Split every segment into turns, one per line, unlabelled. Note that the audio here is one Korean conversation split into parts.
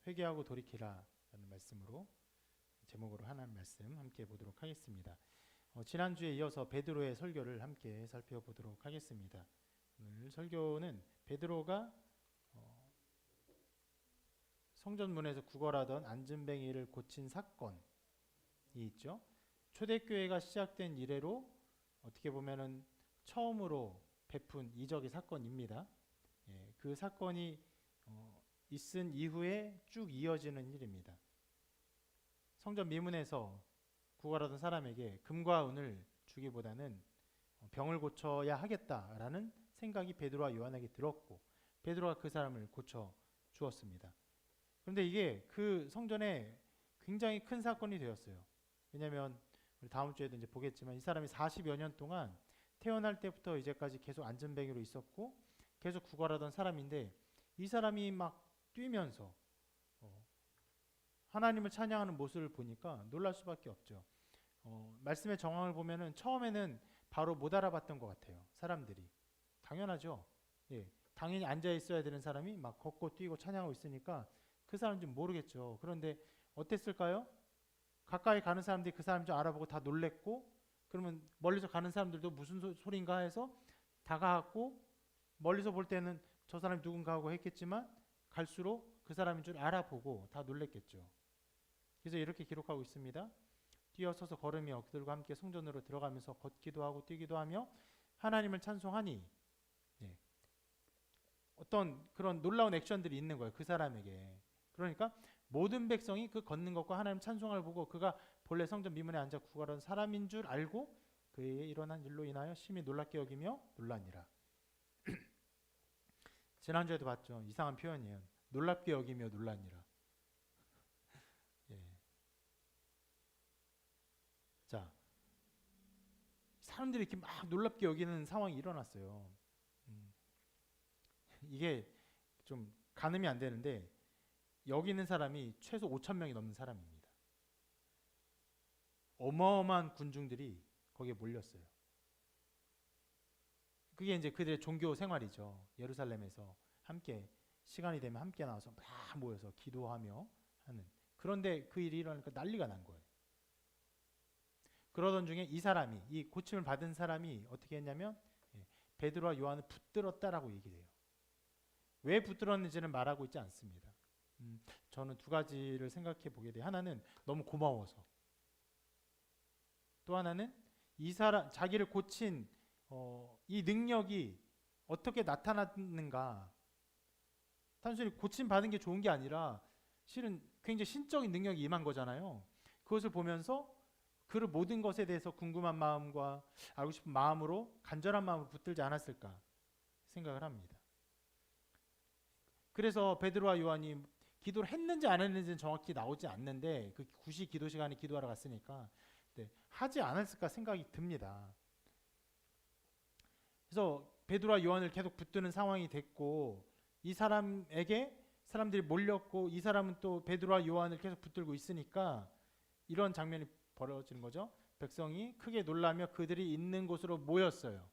회개하고 돌이키라 라는 말씀으로 제목으로 하나님 말씀 함께 보도록 하겠습니다. 지난주에 이어서 베드로의 설교를 함께 살펴보도록 하겠습니다. 오늘 설교는 베드로가 성전문에서 구걸하던 안진뱅이를 고친 사건이 있죠. 초대교회가 시작된 이래로 어떻게 보면은 처음으로 베푼 이적의 사건입니다. 그 사건이 있은 이후에 쭉 이어지는 일입니다. 성전 미문에서 구걸하던 사람에게 금과 은을 주기보다는 병을 고쳐야 하겠다라는 생각이 베드로와 요한에게 들었고 베드로가 그 사람을 고쳐 주었습니다. 그런데 이게 그 성전에 굉장히 큰 사건이 되었어요. 왜냐하면 우리 다음 주에도 이제 보겠지만 이 사람이 40여 년 동안 태어날 때부터 이제까지 계속 안전뱅이로 있었고 계속 구걸하던 사람인데 이 사람이 막 뛰면서 하나님을 찬양하는 모습을 보니까 놀랄 수밖에 없죠. 말씀의 정황을 보면은 처음에는 바로 못 알아봤던 것 같아요. 사람들이 당연하죠. 예, 당연히 앉아 있어야 되는 사람이 막 걷고 뛰고 찬양하고 있으니까 그 사람 좀 모르겠죠. 그런데 어땠을까요? 가까이 가는 사람들이 그 사람 좀 알아보고 다 놀랬고, 그러면 멀리서 가는 사람들도 무슨 소린가 해서 다가갔고, 멀리서 볼 때는 저 사람이 누군가 하고 했겠지만 갈수록 그 사람인 줄 알아보고 다 놀랬겠죠. 그래서 이렇게 기록하고 있습니다. 뛰어서서 걸으며 그들과 함께 성전으로 들어가면서 걷기도 하고 뛰기도 하며 하나님을 찬송하니, 네, 어떤 그런 놀라운 액션들이 있는 거예요. 그 사람에게. 그러니까 모든 백성이 그 걷는 것과 하나님 찬송을 보고 그가 본래 성전 미문에 앉아 구걸하던 사람인 줄 알고 그의 일어난 일로 인하여 심히 놀랍게 여기며 놀라니라. 지난주에도 봤죠. 이상한 표현이에요. 놀랍게 여기며 놀라니라. 예. 자, 사람들이 이렇게 막 놀랍게 여기는 상황이 일어났어요. 이게 좀 가늠이 안 되는데 여기 있는 사람이 최소 5천 명이 넘는 사람입니다. 어마어마한 군중들이 거기에 몰렸어요. 그게 이제 그들의 종교 생활이죠. 예루살렘에서 함께 시간이 되면 함께 나와서 막 모여서 기도하며 하는. 그런데 그 일이 일어나니까 난리가 난 거예요. 그러던 중에 이 사람이, 이 고침을 받은 사람이 어떻게 했냐면 베드로와 요한을 붙들었다라고 얘기를 해요. 왜 붙들었는지는 말하고 있지 않습니다. 저는 두 가지를 생각해 보게 돼요. 하나는 너무 고마워서, 또 하나는 이 사람 자기를 고친 이 능력이 어떻게 나타났는가. 단순히 고침 받은 게 좋은 게 아니라 실은 굉장히 신적인 능력이 임한 거잖아요. 그것을 보면서 그 모든 것에 대해서 궁금한 마음과 알고 싶은 마음으로 간절한 마음으로 붙들지 않았을까 생각을 합니다. 그래서 베드로와 요한이 기도를 했는지 안 했는지는 정확히 나오지 않는데 그 9시 기도 시간에 기도하러 갔으니까 하지 않았을까 생각이 듭니다. 그래서 베드로와 요한을 계속 붙드는 상황이 됐고 이 사람에게 사람들이 몰렸고 이 사람은 또 베드로와 요한을 계속 붙들고 있으니까 이런 장면이 벌어지는 거죠. 백성이 크게 놀라며 그들이 있는 곳으로 모였어요.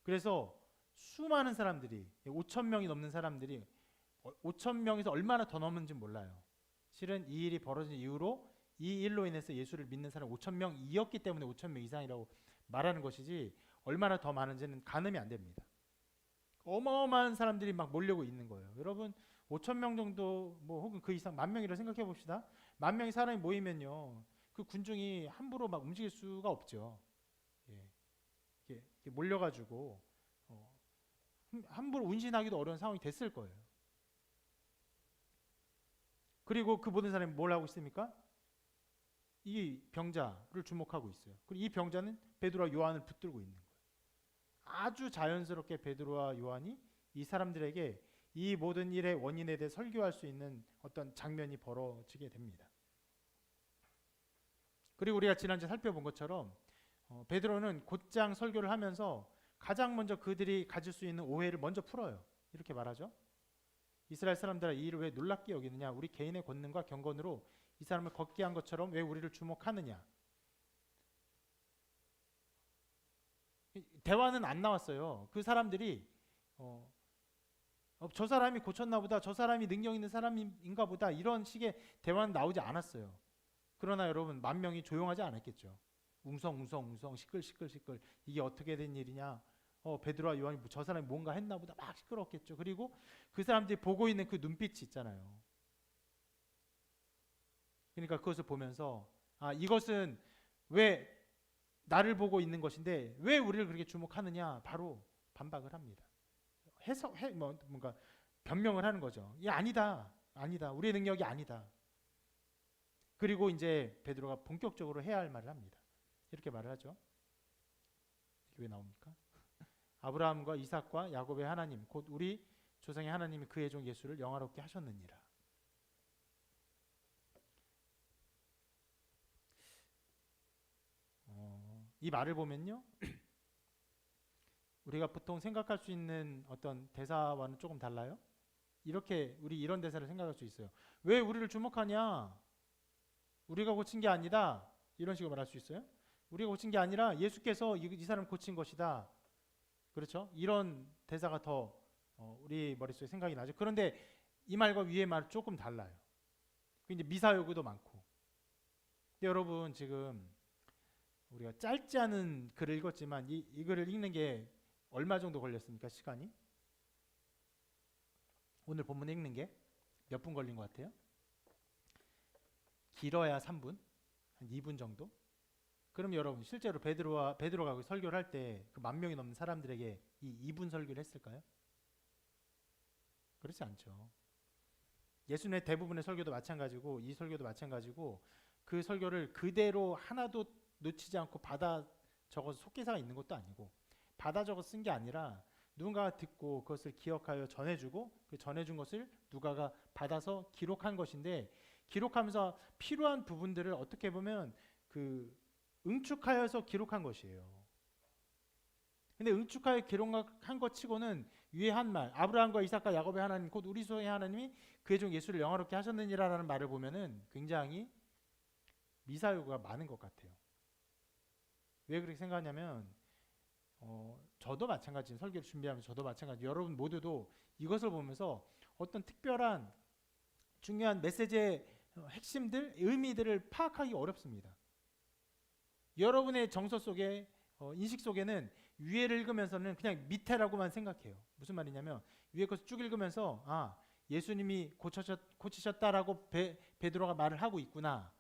그래서 수많은 사람들이 5천 명이 넘는 사람들이 5천 명에서 얼마나 더 넘는지 몰라요. 실은 이 일이 벌어진 이후로 이 일로 인해서 예수를 믿는 사람 5천 명이었기 때문에 5천 명 이상이라고 말하는 것이지 얼마나 더 많은지는 가늠이 안 됩니다. 어마어마한 사람들이 막 몰려고 있는 거예요. 여러분 5천 명 정도 뭐 혹은 그 이상 10,000명이라고 생각해 봅시다. 10,000명의 사람이 모이면요. 그 군중이 함부로 막 움직일 수가 없죠. 예. 이렇게 몰려가지고 함부로 운신하기도 어려운 상황이 됐을 거예요. 그리고 그 모든 사람이 뭘 하고 있습니까? 이 병자를 주목하고 있어요. 그리고 이 병자는 베드로와 요한을 붙들고 있는 거예요. 아주 자연스럽게 베드로와 요한이 이 사람들에게 이 모든 일의 원인에 대해 설교할 수 있는 어떤 장면이 벌어지게 됩니다. 그리고 우리가 지난주에 살펴본 것처럼 베드로는 곧장 설교를 하면서 가장 먼저 그들이 가질 수 있는 오해를 먼저 풀어요. 이렇게 말하죠. 이스라엘 사람들아 이 일을 왜 놀랍게 여기느냐. 우리 개인의 권능과 경건으로 이 사람을 걷게 한 것처럼 왜 우리를 주목하느냐. 대화는 안 나왔어요. 그 사람들이 저 사람이 고쳤나 보다, 저 사람이 능력 있는 사람인가 보다, 이런 식의 대화는 나오지 않았어요. 그러나 여러분, 만 명이 조용하지 않았겠죠. 웅성웅성 시끌시끌 이게 어떻게 된 일이냐, 베드로와 요한이 저 사람이 뭔가 했나 보다 막 시끄럽겠죠. 그리고 그 사람들이 보고 있는 그 눈빛이 있잖아요. 그러니까 그것을 보면서 이것은 왜 나를 보고 있는 것인데 왜 우리를 그렇게 주목하느냐, 바로 반박을 합니다. 뭔가 변명을 하는 거죠. 이게 아니다. 우리의 능력이 아니다. 그리고 이제 베드로가 본격적으로 해야 할 말을 합니다. 이렇게 말을 하죠. 이게 왜 나옵니까? 아브라함과 이삭과 야곱의 하나님, 곧 우리 조상의 하나님이 그의 종 예수를 영화롭게 하셨느니라. 이 말을 보면요, 우리가 보통 생각할 수 있는 어떤 대사와는 조금 달라요. 우리 이런 대사를 생각할 수 있어요. 왜 우리를 주목하냐? 우리가 고친 게 아니다. 이런 식으로 말할 수 있어요. 우리가 고친 게 아니라 예수께서 이 사람을 고친 것이다. 그렇죠? 이런 대사가 더 우리 머릿속에 생각이 나죠. 그런데 이 말과 위의 말 조금 달라요. 이제 미사여구도 많고. 근데 여러분, 지금 우리가 짧지 않은 글을 읽었지만 이 글을 읽는 게 얼마 정도 걸렸습니까? 시간이? 오늘 본문 읽는 게 몇 분 걸린 것 같아요? 길어야 3분, 한 2분 정도? 그럼 여러분, 실제로 베드로가 그 설교를 할 때 그 10,000명이 넘는 사람들에게 이 2분 설교를 했을까요? 그렇지 않죠. 예수님의 대부분의 설교도 마찬가지고 이 설교도 마찬가지고, 그 설교를 그대로 하나도 놓치지 않고 받아 적어서 속기사가 있는 것도 아니고, 받아 적어 쓴 게 아니라 누군가가 듣고 그것을 기억하여 전해주고, 그 전해준 것을 누가가 받아서 기록한 것인데, 기록하면서 필요한 부분들을 어떻게 보면 응축하여서 기록한 것이에요. 근데 응축하여 기록한 것 치고는 위에 한 말, 아브라함과 이삭과 야곱의 하나님, 곧 우리 조상의 하나님이 그의 종 예수를 영화롭게 하셨느니라라는 말을 보면은 굉장히 미사여구가 많은 것 같아요. 왜 그렇게 생각하냐면, 저도 마찬가지, 설교를 준비하면서 저도 마찬가지, 여러분 모두도 이것을 보면서 어떤 특별한 중요한 메시지의 핵심들, 의미들을 파악하기 어렵습니다. 여러분의 정서 속에, 인식 속에는 위에를 읽으면서는 그냥 밑에라고만 생각해요. 무슨 말이냐면, 위에 것을 쭉 읽으면서 예수님이 고치셨다라고 베드로가 말을 하고 있구나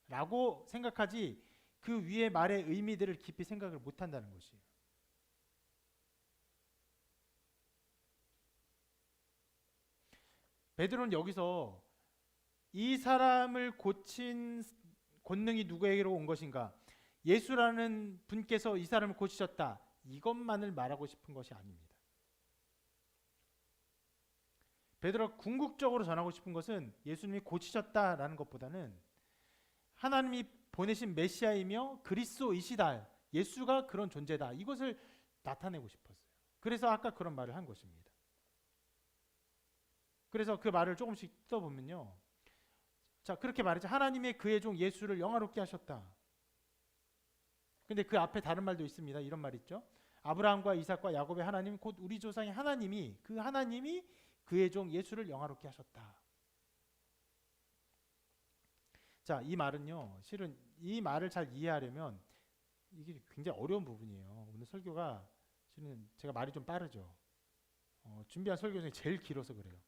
라고 생각하지, 그 위에 말의 의미들을 깊이 생각을 못한다는 것이에요. 베드로는 여기서 이 사람을 고친 권능이 누구에게로 온 것인가, 예수라는 분께서 이 사람을 고치셨다, 이것만을 말하고 싶은 것이 아닙니다. 베드로가 궁극적으로 전하고 싶은 것은 예수님이 고치셨다라는 것보다는 하나님이 보내신 메시아이며 그리스도이시다, 예수가 그런 존재다, 이것을 나타내고 싶었어요. 그래서 아까 그런 말을 한 것입니다. 그래서 그 말을 조금씩 뜯어보면요, 자, 그렇게 말했죠. 하나님의 그의 종 예수를 영화롭게 하셨다. 근데 그 앞에 다른 말도 있습니다. 이런 말 있죠. 아브라함과 이삭과 야곱의 하나님, 곧 우리 조상의 하나님이 그의 종 예수를 영화롭게 하셨다. 자, 이 말은요, 실은 이 말을 잘 이해하려면 이게 굉장히 어려운 부분이에요. 오늘 설교가 실은 제가 말이 좀 빠르죠. 준비한 설교 중에 제일 길어서 그래요.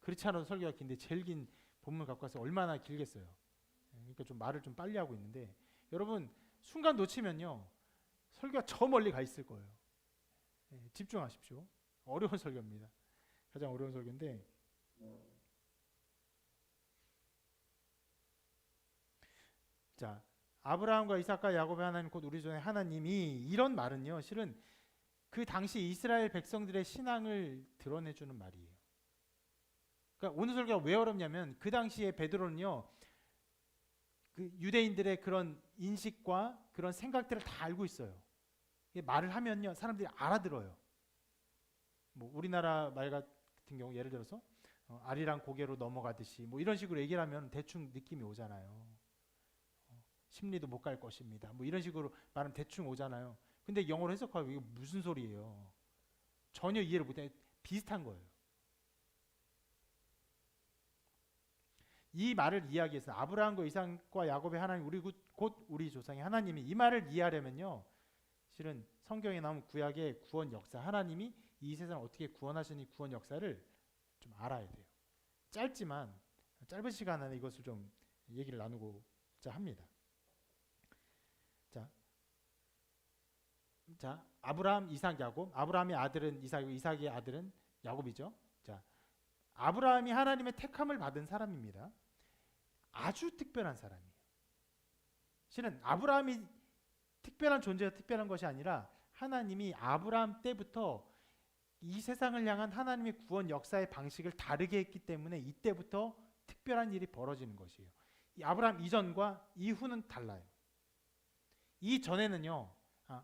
그렇지 않아도 설교가 긴데 제일 긴 본문 갖고 와서 얼마나 길겠어요. 그러니까 좀 말을 좀 빨리 하고 있는데, 여러분 순간 놓치면요, 설교가 저 멀리 가 있을 거예요. 집중하십시오. 어려운 설교입니다. 가장 어려운 설교인데, 자, 아브라함과 이삭과 야곱의 하나님, 곧 우리 조상의 하나님이, 이런 말은요, 실은 그 당시 이스라엘 백성들의 신앙을 드러내주는 말이에요. 그러니까 오늘 설교가 왜 어렵냐면, 그 당시에 베드로는요, 그 유대인들의 그런 인식과 그런 생각들을 다 알고 있어요. 말을 하면요, 사람들이 알아들어요. 뭐 우리나라 말 같은 경우 예를 들어서 아리랑 고개로 넘어가듯이 뭐 이런 식으로 얘기를 하면 대충 느낌이 오잖아요. 심리도 못 갈 것입니다. 뭐 이런 식으로 말하면 대충 오잖아요. 근데 영어로 해석하면 이게 무슨 소리예요? 전혀 이해를 못해. 비슷한 거예요. 이 말을 이야기해서 아브라함과 이삭과 야곱의 하나님 곧 우리 조상의 하나님이 이 말을 이해하려면요. 실은 성경에 나오는 구약의 구원 역사 하나님이 이 세상을 어떻게 구원하시는 구원 역사를 좀 알아야 돼요. 짧은 시간 안에 이것을 좀 얘기를 나누고자 합니다. 자, 아브라함, 이삭, 야곱. 아브라함의 아들은 이삭이고 이삭의 아들은 야곱이죠. 자, 아브라함이 하나님의 택함을 받은 사람입니다. 아주 특별한 사람이에요. 실은 아브라함이 특별한 존재가 특별한 것이 아니라 하나님이 아브라함 때부터 이 세상을 향한 하나님의 구원 역사의 방식을 다르게 했기 때문에 이때부터 특별한 일이 벌어지는 것이에요. 이 아브라함 이전과 이후는 달라요. 이전에는요.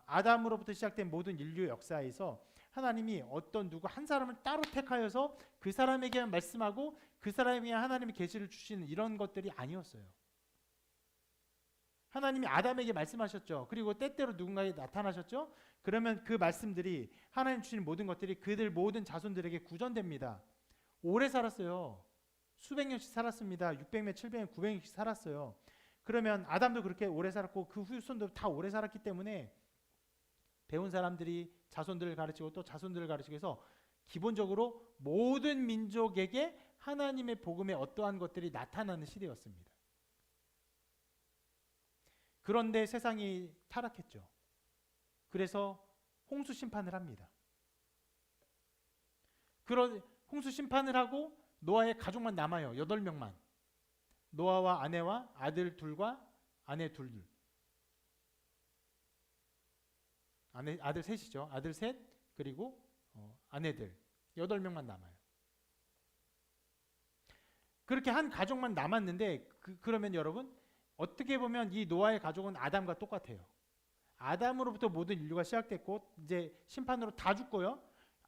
아담으로부터 시작된 모든 인류 역사에서 하나님이 어떤 누구 한 사람을 따로 택하여서 그 사람에게만 말씀하고 그 사람에게 하나님의 계시를 주시는 이런 것들이 아니었어요. 하나님이 아담에게 말씀하셨죠. 그리고 때때로 누군가에게 나타나셨죠. 그러면 그 말씀들이 하나님 주시는 모든 것들이 그들 모든 자손들에게 구전됩니다. 오래 살았어요. 수백 년씩 살았습니다. 600년, 700년, 900년씩 살았어요. 그러면 아담도 그렇게 오래 살았고 그 후손도 다 오래 살았기 때문에 배운 사람들이 자손들을 가르치고 또 자손들을 가르치고 해서 기본적으로 모든 민족에게 하나님의 복음의 어떠한 것들이 나타나는 시대였습니다. 그런데 세상이 타락했죠. 그래서 홍수 심판을 합니다. 그런 홍수 심판을 하고 노아의 가족만 남아요. 8명만. 노아와 아내와 아들 둘과 아내 둘. 아들 셋이죠. 아들 셋 그리고 아내들 8명만 남아요. 그렇게 한 가족만 남았는데 그러면 여러분 어떻게 보면 이 노아의 가족은 아담과 똑같아요. 아담으로부터 모든 인류가 시작됐고 이제 심판으로 다 죽고요.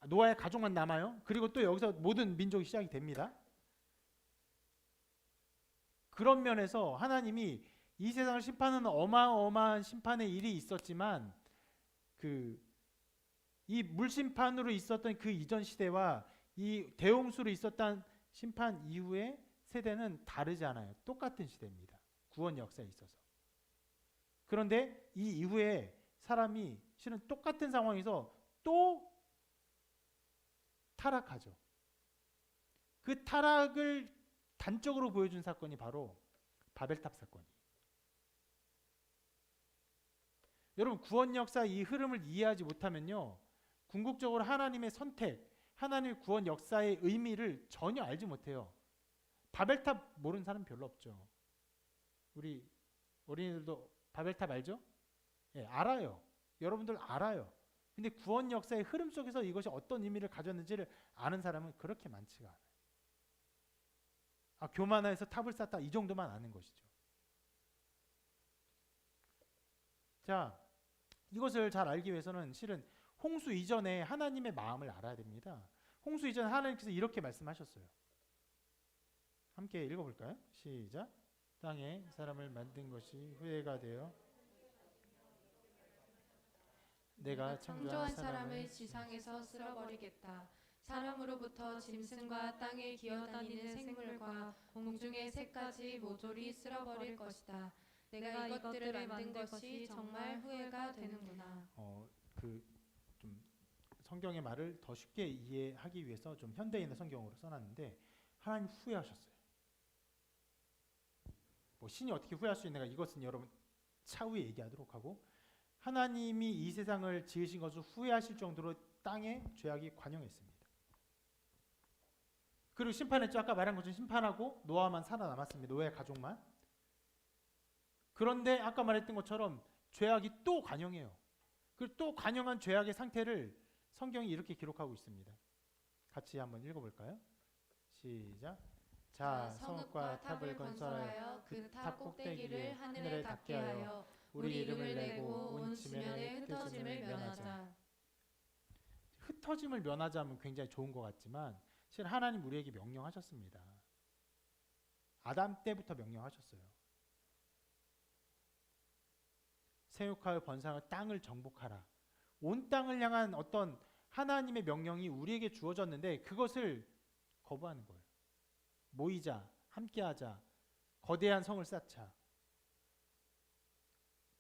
노아의 가족만 남아요. 그리고 또 여기서 모든 민족이 시작이 됩니다. 그런 면에서 하나님이 이 세상을 심판하는 어마어마한 심판의 일이 있었지만 이 물심판으로 있었던 그 이전 시대와 이 대홍수로 있었던 심판 이후의 세대는 다르지 않아요. 똑같은 시대입니다. 구원 역사에 있어서. 그런데 이 이후에 사람이 실은 똑같은 상황에서 또 타락하죠. 그 타락을 단적으로 보여준 사건이 바로 바벨탑 사건이에요. 여러분 구원 역사 이 흐름을 이해하지 못하면요. 궁극적으로 하나님의 선택, 하나님의 구원 역사의 의미를 전혀 알지 못해요. 바벨탑 모르는 사람 별로 없죠. 우리 어린이들도 바벨탑 알죠? 예, 알아요. 여러분들 알아요. 근데 구원 역사의 흐름 속에서 이것이 어떤 의미를 가졌는지를 아는 사람은 그렇게 많지가 않아요. 교만해서 탑을 쌓다 이 정도만 아는 것이죠. 자, 이것을 잘 알기 위해서는 실은 홍수 이전에 하나님의 마음을 알아야 됩니다. 홍수 이전에 하나님께서 이렇게 말씀하셨어요. 함께 읽어볼까요? 시작. 땅에 사람을 만든 것이 후회가 되어 내가
창조한 사람을 지상에서 쓸어버리겠다. 사람으로부터 짐승과 땅에 기어다니는 생물과 공중의 새까지 모조리 쓸어버릴 것이다. 내가 이것들을 만든 것이 정말 후회가 되는구나.
좀 성경의 말을 더 쉽게 이해하기 위해서 좀 현대인의 성경으로 써놨는데 하나님 후회하셨어요. 신이 어떻게 후회할 수 있는가 이것은 여러분 차후에 얘기하도록 하고 하나님이 이 세상을 지으신 것을 후회하실 정도로 땅에 죄악이 관영했습니다. 그리고 심판했죠. 아까 말한 것처럼 심판하고 노아만 살아남았습니다. 노아의 가족만. 그런데 아까 말했던 것처럼 죄악이 또 관영해요. 그리고 또 관영한 죄악의 상태를 성경이 이렇게 기록하고 있습니다. 같이 한번 읽어볼까요? 시작. 자, 성읍과 탑을 건설하여 그 탑 꼭대기를 하늘에 닿게 하여 우리 이름을 내고 온 지면의 흩어짐을 면하자. 흩어짐을 면하자면 굉장히 좋은 것 같지만 사실 하나님 우리에게 명령하셨습니다. 아담 때부터 명령하셨어요. 생육하여 번성하여 땅을 정복하라. 온 땅을 향한 어떤 하나님의 명령이 우리에게 주어졌는데 그것을 거부하는 거예요. 모이자, 함께하자, 거대한 성을 쌓자.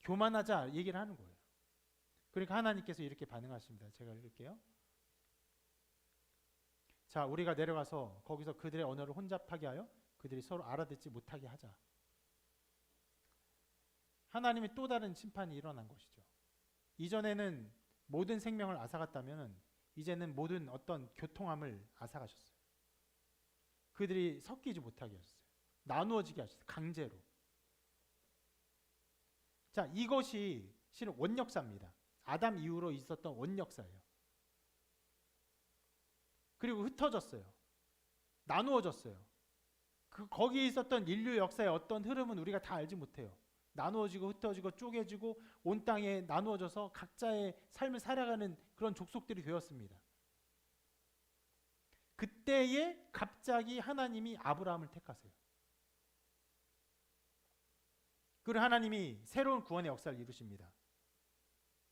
교만하자 얘기를 하는 거예요. 그러니까 하나님께서 이렇게 반응하십니다. 제가 읽을게요. 자, 우리가 내려가서 거기서 그들의 언어를 혼잡하게 하여 그들이 서로 알아듣지 못하게 하자. 하나님의 또 다른 심판이 일어난 것이죠. 이전에는 모든 생명을 앗아갔다면 이제는 모든 어떤 교통함을 앗아가셨어요. 그들이 섞이지 못하게 하셨어요. 나누어지게 하셨어요. 강제로. 자, 이것이 실은 원역사입니다. 아담 이후로 있었던 원역사예요. 그리고 흩어졌어요. 나누어졌어요. 거기에 있었던 인류 역사의 어떤 흐름은 우리가 다 알지 못해요. 나누어지고 흩어지고 쪼개지고 온 땅에 나누어져서 각자의 삶을 살아가는 그런 족속들이 되었습니다. 그때에 갑자기 하나님이 아브라함을 택하세요. 그리고 하나님이 새로운 구원의 역사를 이루십니다.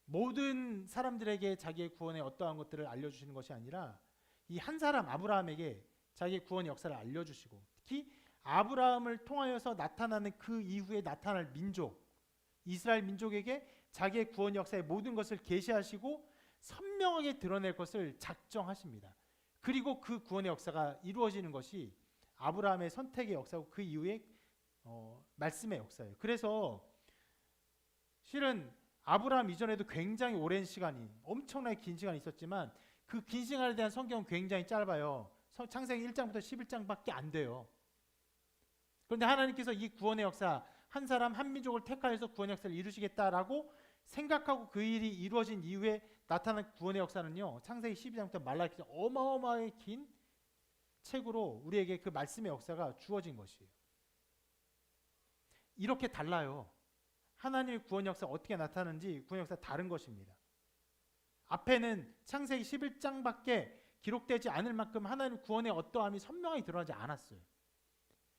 모든 사람들에게 자기의 구원의 어떠한 것들을 알려주시는 것이 아니라 이 한 사람 아브라함에게 자기의 구원의 역사를 알려주시고, 특히 아브라함을 통하여서 나타나는 그 이후에 나타날 민족, 이스라엘 민족에게 자기의 구원 역사의 모든 것을 계시하시고 선명하게 드러낼 것을 작정하십니다. 그리고 그 구원의 역사가 이루어지는 것이 아브라함의 선택의 역사고 그 이후에 말씀의 역사예요. 그래서 실은 아브라함 이전에도 굉장히 오랜 시간이, 엄청나게 긴 시간이 있었지만 그 긴 시간에 대한 성경은 굉장히 짧아요. 창세기 1장부터 11장밖에 안 돼요. 그런데 하나님께서 이 구원의 역사, 한 사람 한 민족을 택하여서 구원의 역사를 이루시겠다라고 생각하고 그 일이 이루어진 이후에 나타난 구원의 역사는요, 창세기 12장부터 말라기까지 어마어마하게 긴 책으로 우리에게 그 말씀의 역사가 주어진 것이에요. 이렇게 달라요. 하나님의 구원 역사 어떻게 나타나는지 구원 역사 다른 것입니다. 앞에는 창세기 11장밖에 기록되지 않을 만큼 하나님 구원의 어떠함이 선명하게 드러나지 않았어요.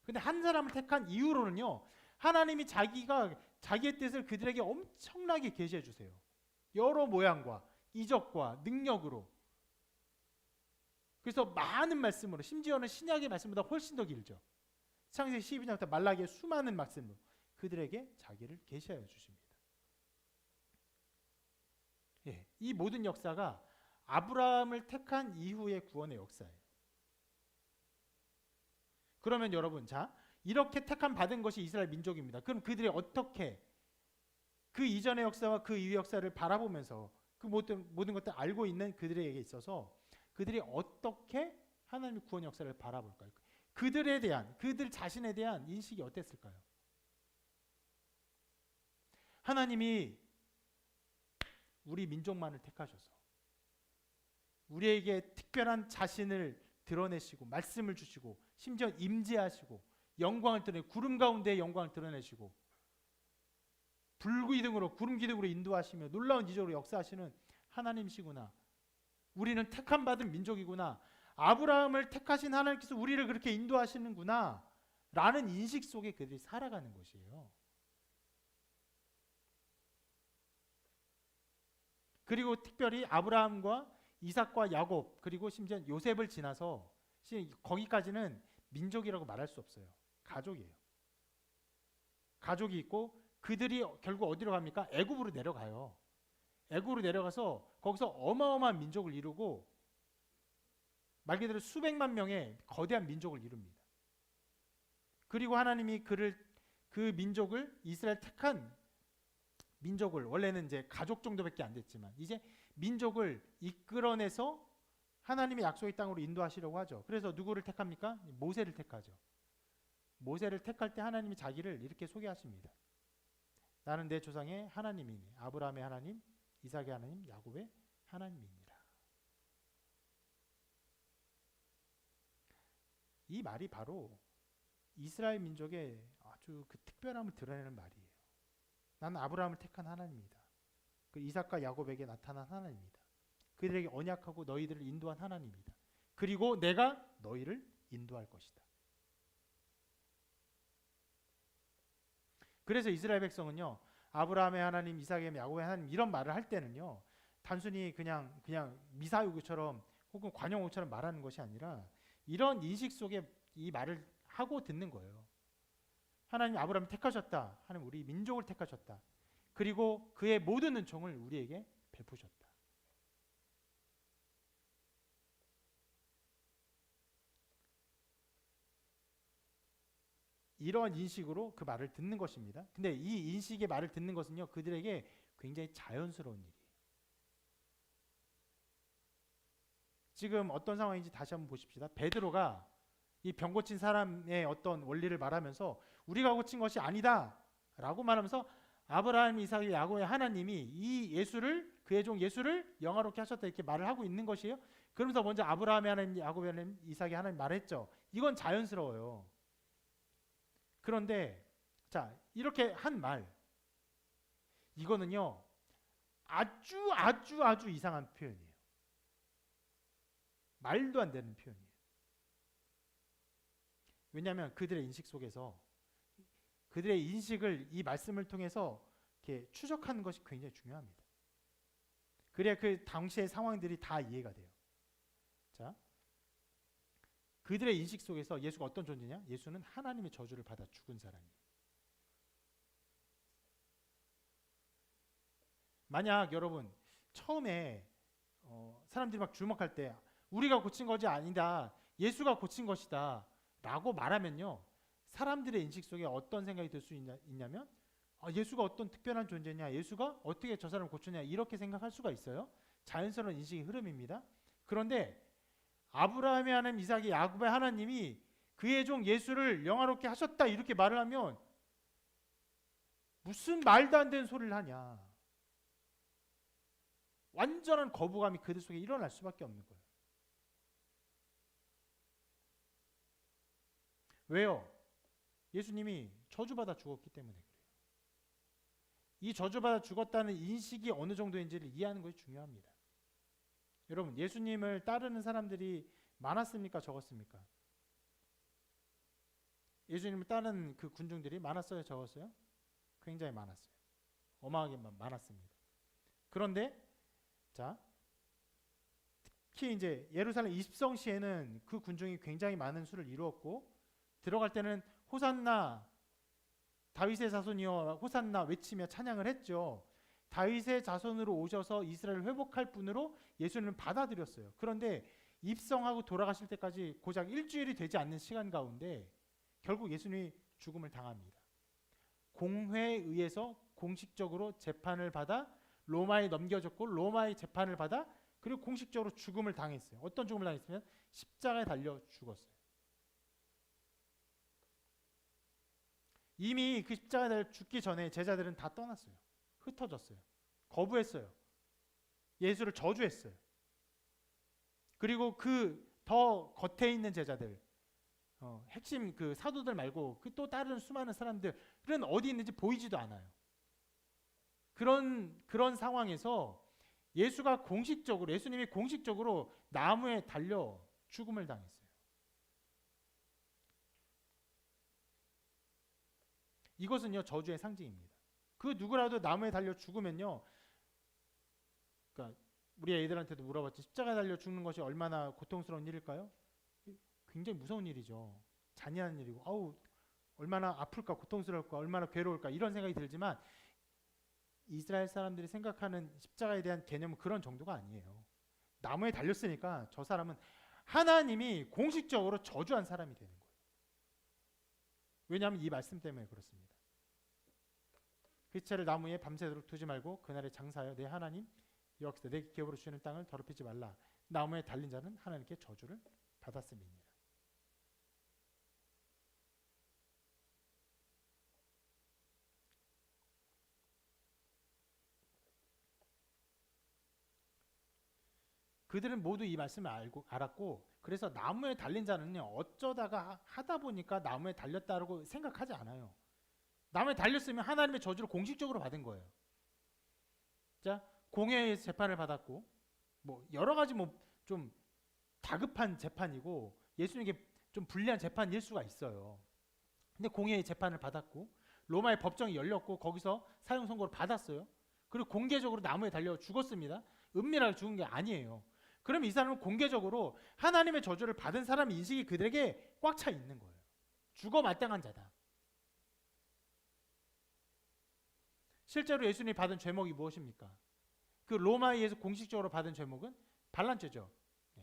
근데 한 사람을 택한 이후로는요, 하나님이 자기의 뜻을 그들에게 엄청나게 계시해 주세요. 여러 모양과 이적과 능력으로. 그래서 많은 말씀으로, 심지어는 신약의 말씀보다 훨씬 더 길죠. 창세기 12장부터 말라기의 수많은 말씀으로 그들에게 자기를 계시하여 주십니다. 예, 이 모든 역사가 아브라함을 택한 이후의 구원의 역사예요. 그러면 여러분, 자, 이렇게 택함 받은 것이 이스라엘 민족입니다. 그럼 그들이 어떻게 그 이전의 역사와 그 이후의 역사를 바라보면서 그 모든 것들을 알고 있는 그들에게 있어서 그들이 어떻게 하나님의 구원 역사를 바라볼까요? 그들 자신에 대한 인식이 어땠을까요? 하나님이 우리 민족만을 택하셔서 우리에게 특별한 자신을 드러내시고 말씀을 주시고 심지어 임재하시고 영광을 드러내, 구름 가운데 영광을 드러내시고 불기둥으로, 구름 기둥으로 인도하시며 놀라운 이적으로 역사하시는 하나님이시구나. 우리는 택함 받은 민족이구나. 아브라함을 택하신 하나님께서 우리를 그렇게 인도하시는구나 라는 인식 속에 그들이 살아가는 것이에요. 그리고 특별히 아브라함과 이삭과 야곱, 그리고 심지어 요셉을 지나서 거기까지는 민족이라고 말할 수 없어요. 가족이에요. 가족이 있고 그들이 결국 어디로 갑니까? 애굽으로 내려가요. 애굽으로 내려가서 거기서 어마어마한 민족을 이루고 말 그대로 수백만 명의 거대한 민족을 이룹니다. 그리고 하나님이 그 민족을, 이스라엘 택한 민족을, 원래는 이제 가족 정도밖에 안 됐지만 이제 민족을 이끌어내서 하나님의 약속의 땅으로 인도하시려고 하죠. 그래서 누구를 택합니까? 모세를 택하죠. 모세를 택할 때 하나님이 자기를 이렇게 소개하십니다. 나는 내 조상의 하나님이니, 아브라함의 하나님, 이삭의 하나님, 야곱의 하나님이니라. 이 말이 바로 이스라엘 민족의 아주 그 특별함을 드러내는 말이에요. 나는 아브라함을 택한 하나님이다. 그 이삭과 야곱에게 나타난 하나님이다. 그들에게 언약하고 너희들을 인도한 하나님이다. 그리고 내가 너희를 인도할 것이다. 그래서 이스라엘 백성은요, 아브라함의 하나님, 이삭의 하나님, 야곱의 하나님 이런 말을 할 때는요, 단순히 그냥 미사여구처럼 혹은 관용어처럼 말하는 것이 아니라 이런 인식 속에 이 말을 하고 듣는 거예요. 하나님 아브라함을 택하셨다. 하나님 우리 민족을 택하셨다. 그리고 그의 모든 은총을 우리에게 베푸셨다. 이러한 인식으로 그 말을 듣는 것입니다. 근데 이 인식의 말을 듣는 것은요, 그들에게 굉장히 자연스러운 일이에요. 지금 어떤 상황인지 다시 한번 보십시다. 베드로가 이 병 고친 사람의 어떤 원리를 말하면서 우리가 고친 것이 아니다 라고 말하면서 아브라함, 이삭, 야곱의 하나님이 이 예수를, 그의 종 예수를 영화롭게 하셨다 이렇게 말을 하고 있는 것이에요. 그러면서 먼저 아브라함의 하나님, 야곱의 하나님, 이삭의 하나님 말했죠. 이건 자연스러워요. 그런데 자, 이렇게 한 말, 이거는요 아주 이상한 표현이에요. 말도 안 되는 표현이에요. 왜냐하면 그들의 인식 속에서, 그들의 인식을 이 말씀을 통해서 이렇게 추적하는 것이 굉장히 중요합니다. 그래야 그 당시의 상황들이 다 이해가 돼요. 자, 그들의 인식 속에서 예수가 어떤 존재냐? 예수는 하나님의 저주를 받아 죽은 사람이에요. 만약 여러분 처음에 사람들이 막 주목할 때 우리가 고친 것이 아니다, 예수가 고친 것이다 라고 말하면요, 사람들의 인식 속에 어떤 생각이 들 수 있냐면 예수가 어떤 특별한 존재냐, 예수가 어떻게 저 사람을 고쳤냐, 이렇게 생각할 수가 있어요. 자연스러운 인식의 흐름입니다. 그런데 아브라함의 하나님, 이삭의, 야곱의 하나님이 그의 종 예수를 영화롭게 하셨다 이렇게 말을 하면 무슨 말도 안 되는 소리를 하냐, 완전한 거부감이 그들 속에 일어날 수밖에 없는 거예요. 왜요? 예수님이 저주받아 죽었기 때문에 그래요. 이 저주받아 죽었다는 인식이 어느 정도인지를 이해하는 것이 중요합니다. 여러분, 예수님을 따르는 사람들이 많았습니까? 적었습니까? 예수님을 따르는 그 군중들이 많았어요? 적었어요? 굉장히 많았어요. 어마하게 많았습니다. 그런데 자, 특히 이제 예루살렘 입성시에는 그 군중이 굉장히 많은 수를 이루었고, 들어갈 때는 호산나 다윗의 자손이여 호산나 외치며 찬양을 했죠. 다윗의 자손으로 오셔서 이스라엘을 회복할 분으로 예수님을 받아들였어요. 그런데 입성하고 돌아가실 때까지 고작 일주일이 되지 않는 시간 가운데 결국 예수님이 죽음을 당합니다. 공회에 의해서 공식적으로 재판을 받아 로마에 넘겨졌고, 로마의 재판을 받아 그리고 공식적으로 죽음을 당했어요. 어떤 죽음을 당했으면 십자가에 달려 죽었어요. 이미 그 십자가에 달려 죽기 전에 제자들은 다 떠났어요. 흩어졌어요. 거부했어요. 예수를 저주했어요. 그리고 그 더 겉에 있는 제자들, 핵심 그 사도들 말고 그 또 다른 수많은 사람들은 어디 있는지 보이지도 않아요. 그런 상황에서 예수님이 공식적으로 나무에 달려 죽음을 당했어요. 이것은요, 저주의 상징입니다. 그 누구라도 나무에 달려 죽으면요, 그러니까 우리 애들한테도 물어봤지, 십자가에 달려 죽는 것이 얼마나 고통스러운 일일까요? 굉장히 무서운 일이죠. 잔인한 일이고, 얼마나 아플까, 고통스러울까, 얼마나 괴로울까, 이런 생각이 들지만 이스라엘 사람들이 생각하는 십자가에 대한 개념은 그런 정도가 아니에요. 나무에 달렸으니까 저 사람은 하나님이 공식적으로 저주한 사람이 되는 거예요. 왜냐하면 이 말씀 때문에 그렇습니다. 그 채를 나무에 밤새도록 두지 말고 그날에 장사하여 내 하나님 여호와께서 내 기업으로 주시는 땅을 더럽히지 말라. 나무에 달린 자는 하나님께 저주를 받았음이니라. 그들은 모두 이 말씀을 알았고, 그래서 나무에 달린 자는요, 어쩌다가 하다 보니까 나무에 달렸다고 생각하지 않아요. 나무에 달렸으면 하나님의 저주를 공식적으로 받은 거예요. 자, 공회의 재판을 받았고, 여러 가지 좀 다급한 재판이고 예수님에게 좀 불리한 재판일 수가 있어요. 근데 공회의 재판을 받았고, 로마의 법정이 열렸고, 거기서 사형 선고를 받았어요. 그리고 공개적으로 나무에 달려 죽었습니다. 은밀하게 죽은 게 아니에요. 그럼 이 사람은 공개적으로 하나님의 저주를 받은 사람의 인식이 그들에게 꽉 차 있는 거예요. 죽어 마땅한 자다. 실제로 예수님이 받은 죄목이 무엇입니까? 그 로마에 의해서 공식적으로 받은 죄목은 반란죄죠. 네.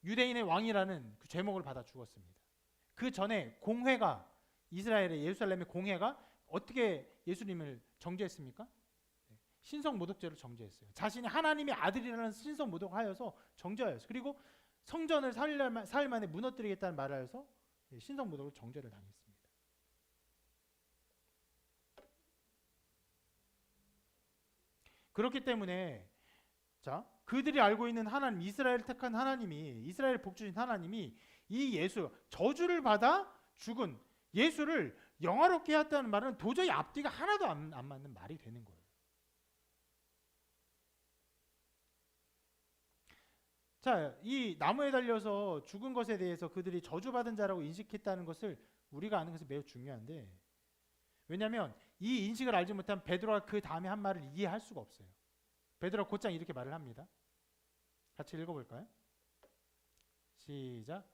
유대인의 왕이라는 그 죄목을 받아 죽었습니다. 그 전에 공회가 이스라엘의 예루살렘의 공회가 어떻게 예수님을 정죄했습니까? 네. 신성 모독죄로 정죄했어요. 자신이 하나님의 아들이라는 신성 모독하여서 정죄하였어요. 그리고 성전을 4일 만에 무너뜨리겠다는 말을 하여서 신성 모독으로 정죄를 당했습니다. 그렇기 때문에 자, 그들이 알고 있는 하나님, 이스라엘을 택한 하나님이, 이스라엘 복주신 하나님이 이 예수, 저주를 받아 죽은 예수를 영화롭게 했다는 말은 도저히 앞뒤가 하나도 안 맞는 말이 되는 거예요. 자, 이 나무에 달려서 죽은 것에 대해서 그들이 저주받은 자라고 인식했다는 것을 우리가 아는 것은 매우 중요한데, 왜냐하면 이 인식을 알지 못하면 베드로가 그 다음에 한 말을 이해할 수가 없어요. 베드로가 곧장 이렇게 말을 합니다. 같이 읽어볼까요? 시작.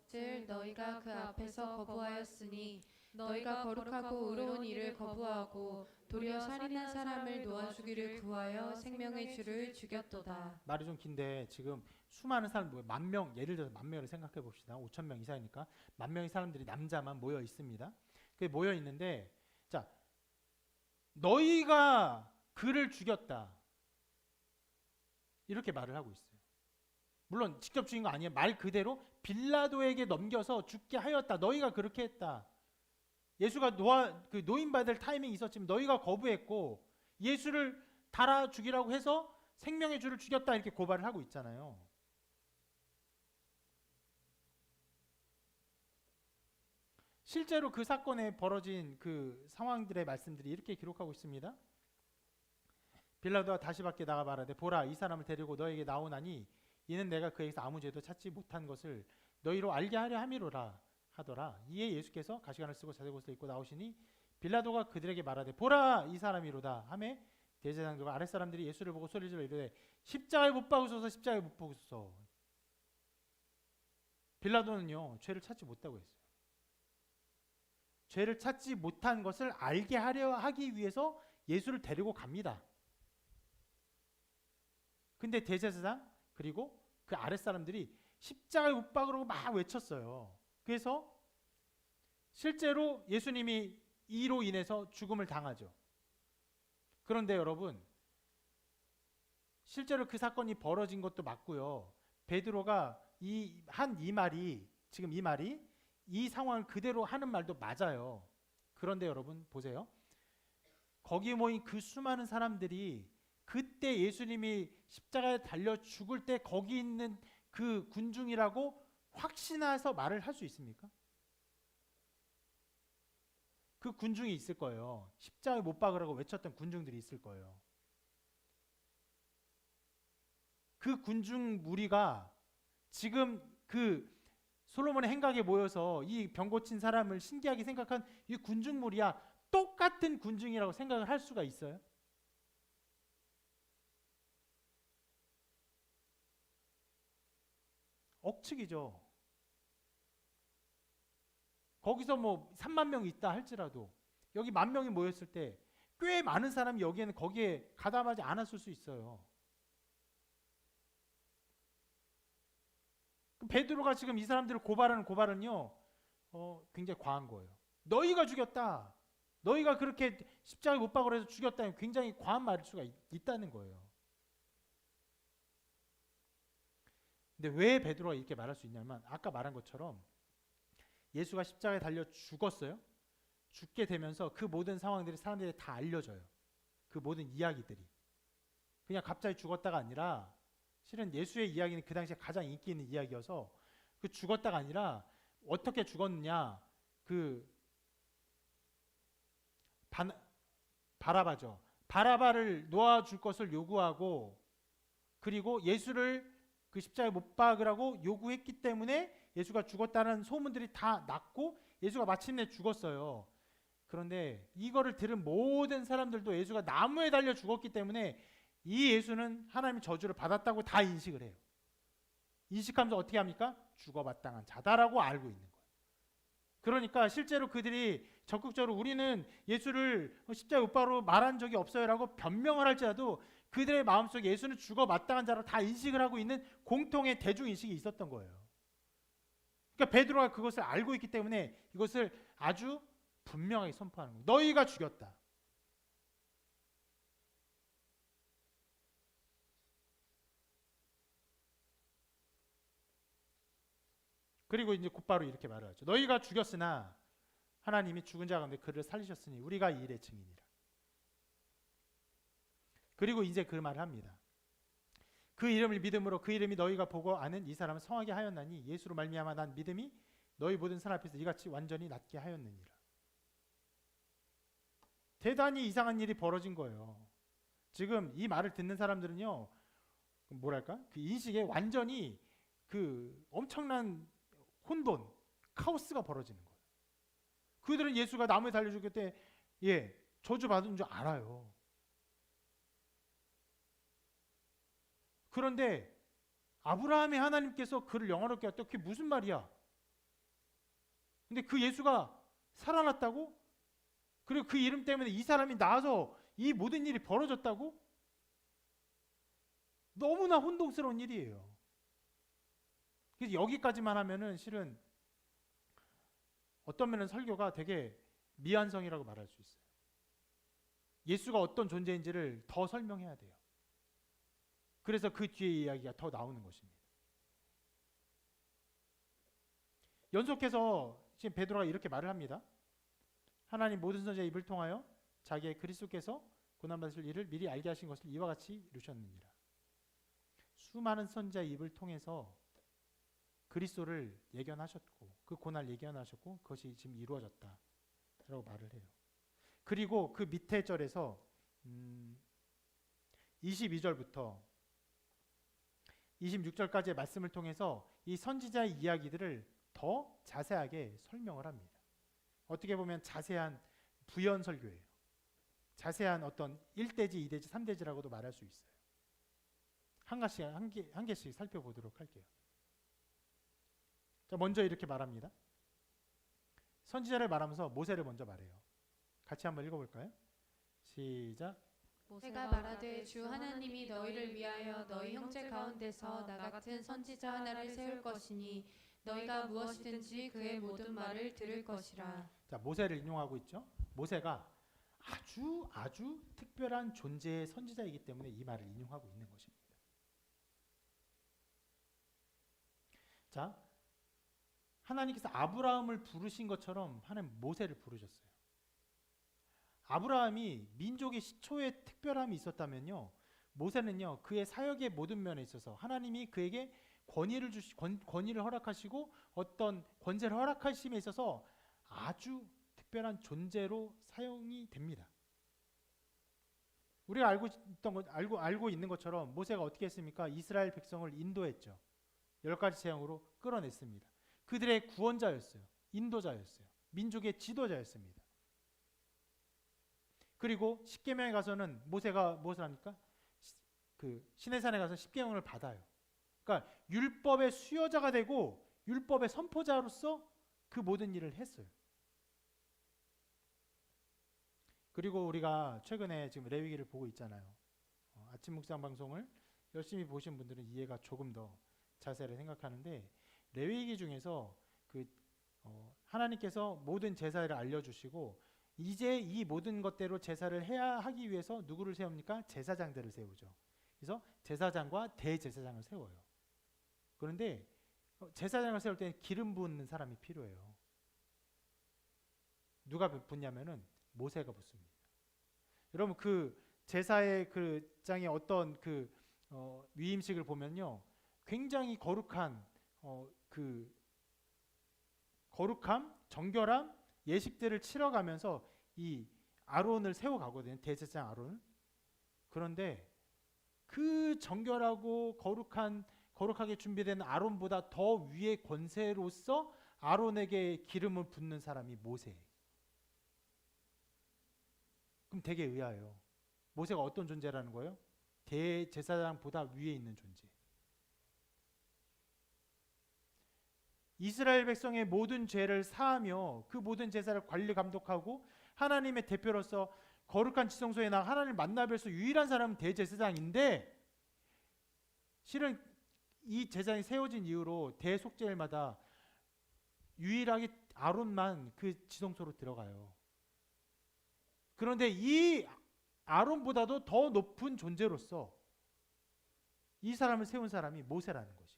즉 너희가 그 앞에서 거부하였으니 너희가 거룩하고 의로운 일을 거부하고 도리어 살인한 사람을 놓아주기를 구하여 생명의 주를 죽였도다.
말이 좀 긴데 지금 수많은 사람, 만 명, 예를 들어서 만 명을 생각해 봅시다. 5천 명 이상이니까 만 명의 사람들이 남자만 모여 있습니다. 그 모여 있는데, 자, 너희가 그를 죽였다 이렇게 말을 하고 있어요. 물론 직접 죽인 거 아니에요. 말 그대로 빌라도에게 넘겨서 죽게 하였다. 너희가 그렇게 했다. 예수가 노임받을 타이밍이 있었지만 너희가 거부했고 예수를 달아 죽이라고 해서 생명의 주를 죽였다 이렇게 고발을 하고 있잖아요. 실제로 그 사건에 벌어진 그 상황들의 말씀들이 이렇게 기록하고 있습니다. 빌라도가 다시 밖에 나가 말하되 보라 이 사람을 데리고 너에게 나오나니 이는 내가 그에게서 아무 죄도 찾지 못한 것을 너희로 알게 하려 함이로라 하더라. 이에 예수께서 가시관을 쓰고 자색 옷을 입고 나오시니 빌라도가 그들에게 말하되 보라 이 사람이로다 하매 대제사장들과 아랫사람들이 예수를 보고 소리질러 이르되 십자가에 못 박으소서 십자가에 못 박으소서. 빌라도는요 죄를 찾지 못하고 했어요. 죄를 찾지 못한 것을 알게 하려 하기 위해서 예수를 데리고 갑니다. 근데 대제사장 그리고 그 아랫사람들이 십자가에 못 박으라고 막 외쳤어요. 그래서 실제로 예수님이 이로 인해서 죽음을 당하죠. 그런데 여러분, 실제로 그 사건이 벌어진 것도 맞고요. 베드로가 이 말이 지금 이 말이 이 상황을 그대로 하는 말도 맞아요. 그런데 여러분 보세요. 거기 모인 그 수많은 사람들이 그때 예수님이 십자가에 달려 죽을 때 거기 있는 그 군중이라고 확신해서 말을 할 수 있습니까? 그 군중이 있을 거예요. 십자가에 못 박으라고 외쳤던 군중들이 있을 거예요. 그 군중 무리가 지금 그 솔로몬의 행각에 모여서 이 병 고친 사람을 신기하게 생각한 이 군중 무리야 똑같은 군중이라고 생각을 할 수가 있어요? 억측이죠. 거기서 뭐 3만 명이 있다 할지라도 여기 10,000명이 모였을 때 꽤 많은 사람이 여기에는 거기에 가담하지 않았을 수 있어요. 베드로가 지금 이 사람들을 고발하는 고발은요 굉장히 과한 거예요. 너희가 죽였다. 너희가 그렇게 십자가에 못 박으라 해서 죽였다. 굉장히 과한 말일 수가 있다는 거예요. 근데 왜 베드로가 이렇게 말할 수 있냐면 아까 말한 것처럼 예수가 십자가에 달려 죽었어요. 죽게 되면서 그 모든 상황들이 사람들이 다 알려져요. 그 모든 이야기들이. 그냥 갑자기 죽었다가 아니라 실은 예수의 이야기는 그 당시에 가장 인기 있는 이야기여서 그 죽었다가 아니라 어떻게 죽었느냐 그 바라바죠. 바라바를 놓아줄 것을 요구하고 그리고 예수를 그 십자가에 못 박으라고 요구했기 때문에 예수가 죽었다는 소문들이 다 났고 예수가 마침내 죽었어요. 그런데 이거를 들은 모든 사람들도 예수가 나무에 달려 죽었기 때문에 이 예수는 하나님의 저주를 받았다고 다 인식을 해요. 인식하면서 어떻게 합니까? 죽어마땅한 자다라고 알고 있는 거예요. 그러니까 실제로 그들이 적극적으로 우리는 예수를 십자가 못 박으로 말한 적이 없어요라고 변명을 할지라도 그들의 마음속에 예수는 죽어 마땅한 자로 다 인식을 하고 있는 공통의 대중 인식이 있었던 거예요. 그러니까 베드로가 그것을 알고 있기 때문에 이것을 아주 분명하게 선포하는 거예요. 너희가 죽였다. 그리고 이제 곧바로 이렇게 말을 하죠. 너희가 죽였으나 하나님이 죽은 자 가운데 그를 살리셨으니 우리가 이 일의 증인이라. 그리고 이제 그 말을 합니다. 그 이름을 믿음으로 그 이름이 너희가 보고 아는 이 사람은 성하게 하였나니 예수로 말미암아 난 믿음이 너희 모든 사람 앞에서 이같이 완전히 낫게 하였느니라. 대단히 이상한 일이 벌어진 거예요. 지금 이 말을 듣는 사람들은요, 뭐랄까? 그 인식에 완전히 그 엄청난 혼돈, 카오스가 벌어지는 거예요. 그들은 예수가 나무에 달려 죽을 때 저주 받은 줄 알아요. 그런데 아브라함의 하나님께서 그를 영화롭게 하셨다. 그게 무슨 말이야? 근데 그 예수가 살아났다고? 그리고 그 이름 때문에 이 사람이 나와서 이 모든 일이 벌어졌다고? 너무나 혼동스러운 일이에요. 그래서 여기까지만 하면은 실은 어떤 면은 설교가 되게 미완성이라고 말할 수 있어요. 예수가 어떤 존재인지를 더 설명해야 돼요. 그래서 그 뒤에 이야기가 더 나오는 것입니다. 연속해서 지금 베드로가 이렇게 말을 합니다. 하나님 모든 선지자의 입을 통하여 자기의 그리스도께서 고난받으실 일을 미리 알게 하신 것을 이와 같이 이루셨느니라. 수많은 선지자의 입을 통해서 그리스도를 예견하셨고 그 고난을 예견하셨고 그것이 지금 이루어졌다라고 말을 해요. 그리고 그 밑에 절에서 22절부터 26절까지의 말씀을 통해서 이 선지자의 이야기들을 더 자세하게 설명을 합니다. 어떻게 보면 자세한 부연 설교예요. 자세한 어떤 1대지, 2대지, 3대지라고도 말할 수 있어요. 한 개씩 살펴보도록 할게요. 자, 먼저 이렇게 말합니다. 선지자를 말하면서 모세를 먼저 말해요. 같이 한번 읽어볼까요? 시작.
모세가 말하되 주 하나님이 너희를 위하여 너희 형제 가운데서 나 같은 선지자 하나를 세울 것이니 너희가 무엇이든지 그의 모든 말을 들을 것이라.
자, 모세를 인용하고 있죠. 모세가 아주 특별한 존재의 선지자이기 때문에 이 말을 인용하고 있는 것입니다. 자, 하나님께서 아브라함을 부르신 것처럼 하나님 모세를 부르셨어요. 아브라함이 민족의 시초에 특별함이 있었다면요, 모세는요 그의 사역의 모든 면에 있어서 하나님이 그에게 권위를 허락하시고 어떤 권세를 허락하심에 있어서 아주 특별한 존재로 사용이 됩니다. 우리가 알고 있는 것처럼 모세가 어떻게 했습니까? 이스라엘 백성을 인도했죠. 10가지 재앙으로 끌어냈습니다. 그들의 구원자였어요. 인도자였어요. 민족의 지도자였습니다. 그리고 십계명에 가서는 모세가 무엇을 합니까? 그 시내산에 가서 십계명을 받아요. 그러니까 율법의 수여자가 되고 율법의 선포자로서 그 모든 일을 했어요. 그리고 우리가 최근에 지금 레위기를 보고 있잖아요. 아침 묵상 방송을 열심히 보신 분들은 이해가 조금 더 자세히 생각하는데, 레위기 중에서 하나님께서 모든 제사를 알려주시고 이제 이 모든 것대로 제사를 해야 하기 위해서 누구를 세웁니까? 제사장들을 세우죠. 그래서 제사장과 대제사장을 세워요. 그런데 제사장을 세울 때는 기름 붓는 사람이 필요해요. 누가 붓냐면은 모세가 붓습니다. 여러분, 그 제사의 그 장의 어떤 위임식을 보면요, 굉장히 거룩한 거룩함, 정결함, 예식들을 치러가면서 이 아론을 세워가거든요. 대제사장 아론을. 그런데 그 정결하고 거룩하게 준비된 아론보다 더 위의 권세로서 아론에게 기름을 붓는 사람이 모세예요. 그럼 되게 의아해요. 모세가 어떤 존재라는 거예요? 대제사장보다 위에 있는 존재. 이스라엘 백성의 모든 죄를 사하며 그 모든 제사를 관리 감독하고 하나님의 대표로서 거룩한 지성소에 나가 하나님을 만나 뵐 수 유일한 사람은 대제사장인데, 실은 이 제사장이 세워진 이후로 대속죄일마다 유일하게 아론만 그 지성소로 들어가요. 그런데 이 아론보다도 더 높은 존재로서 이 사람을 세운 사람이 모세라는 거지.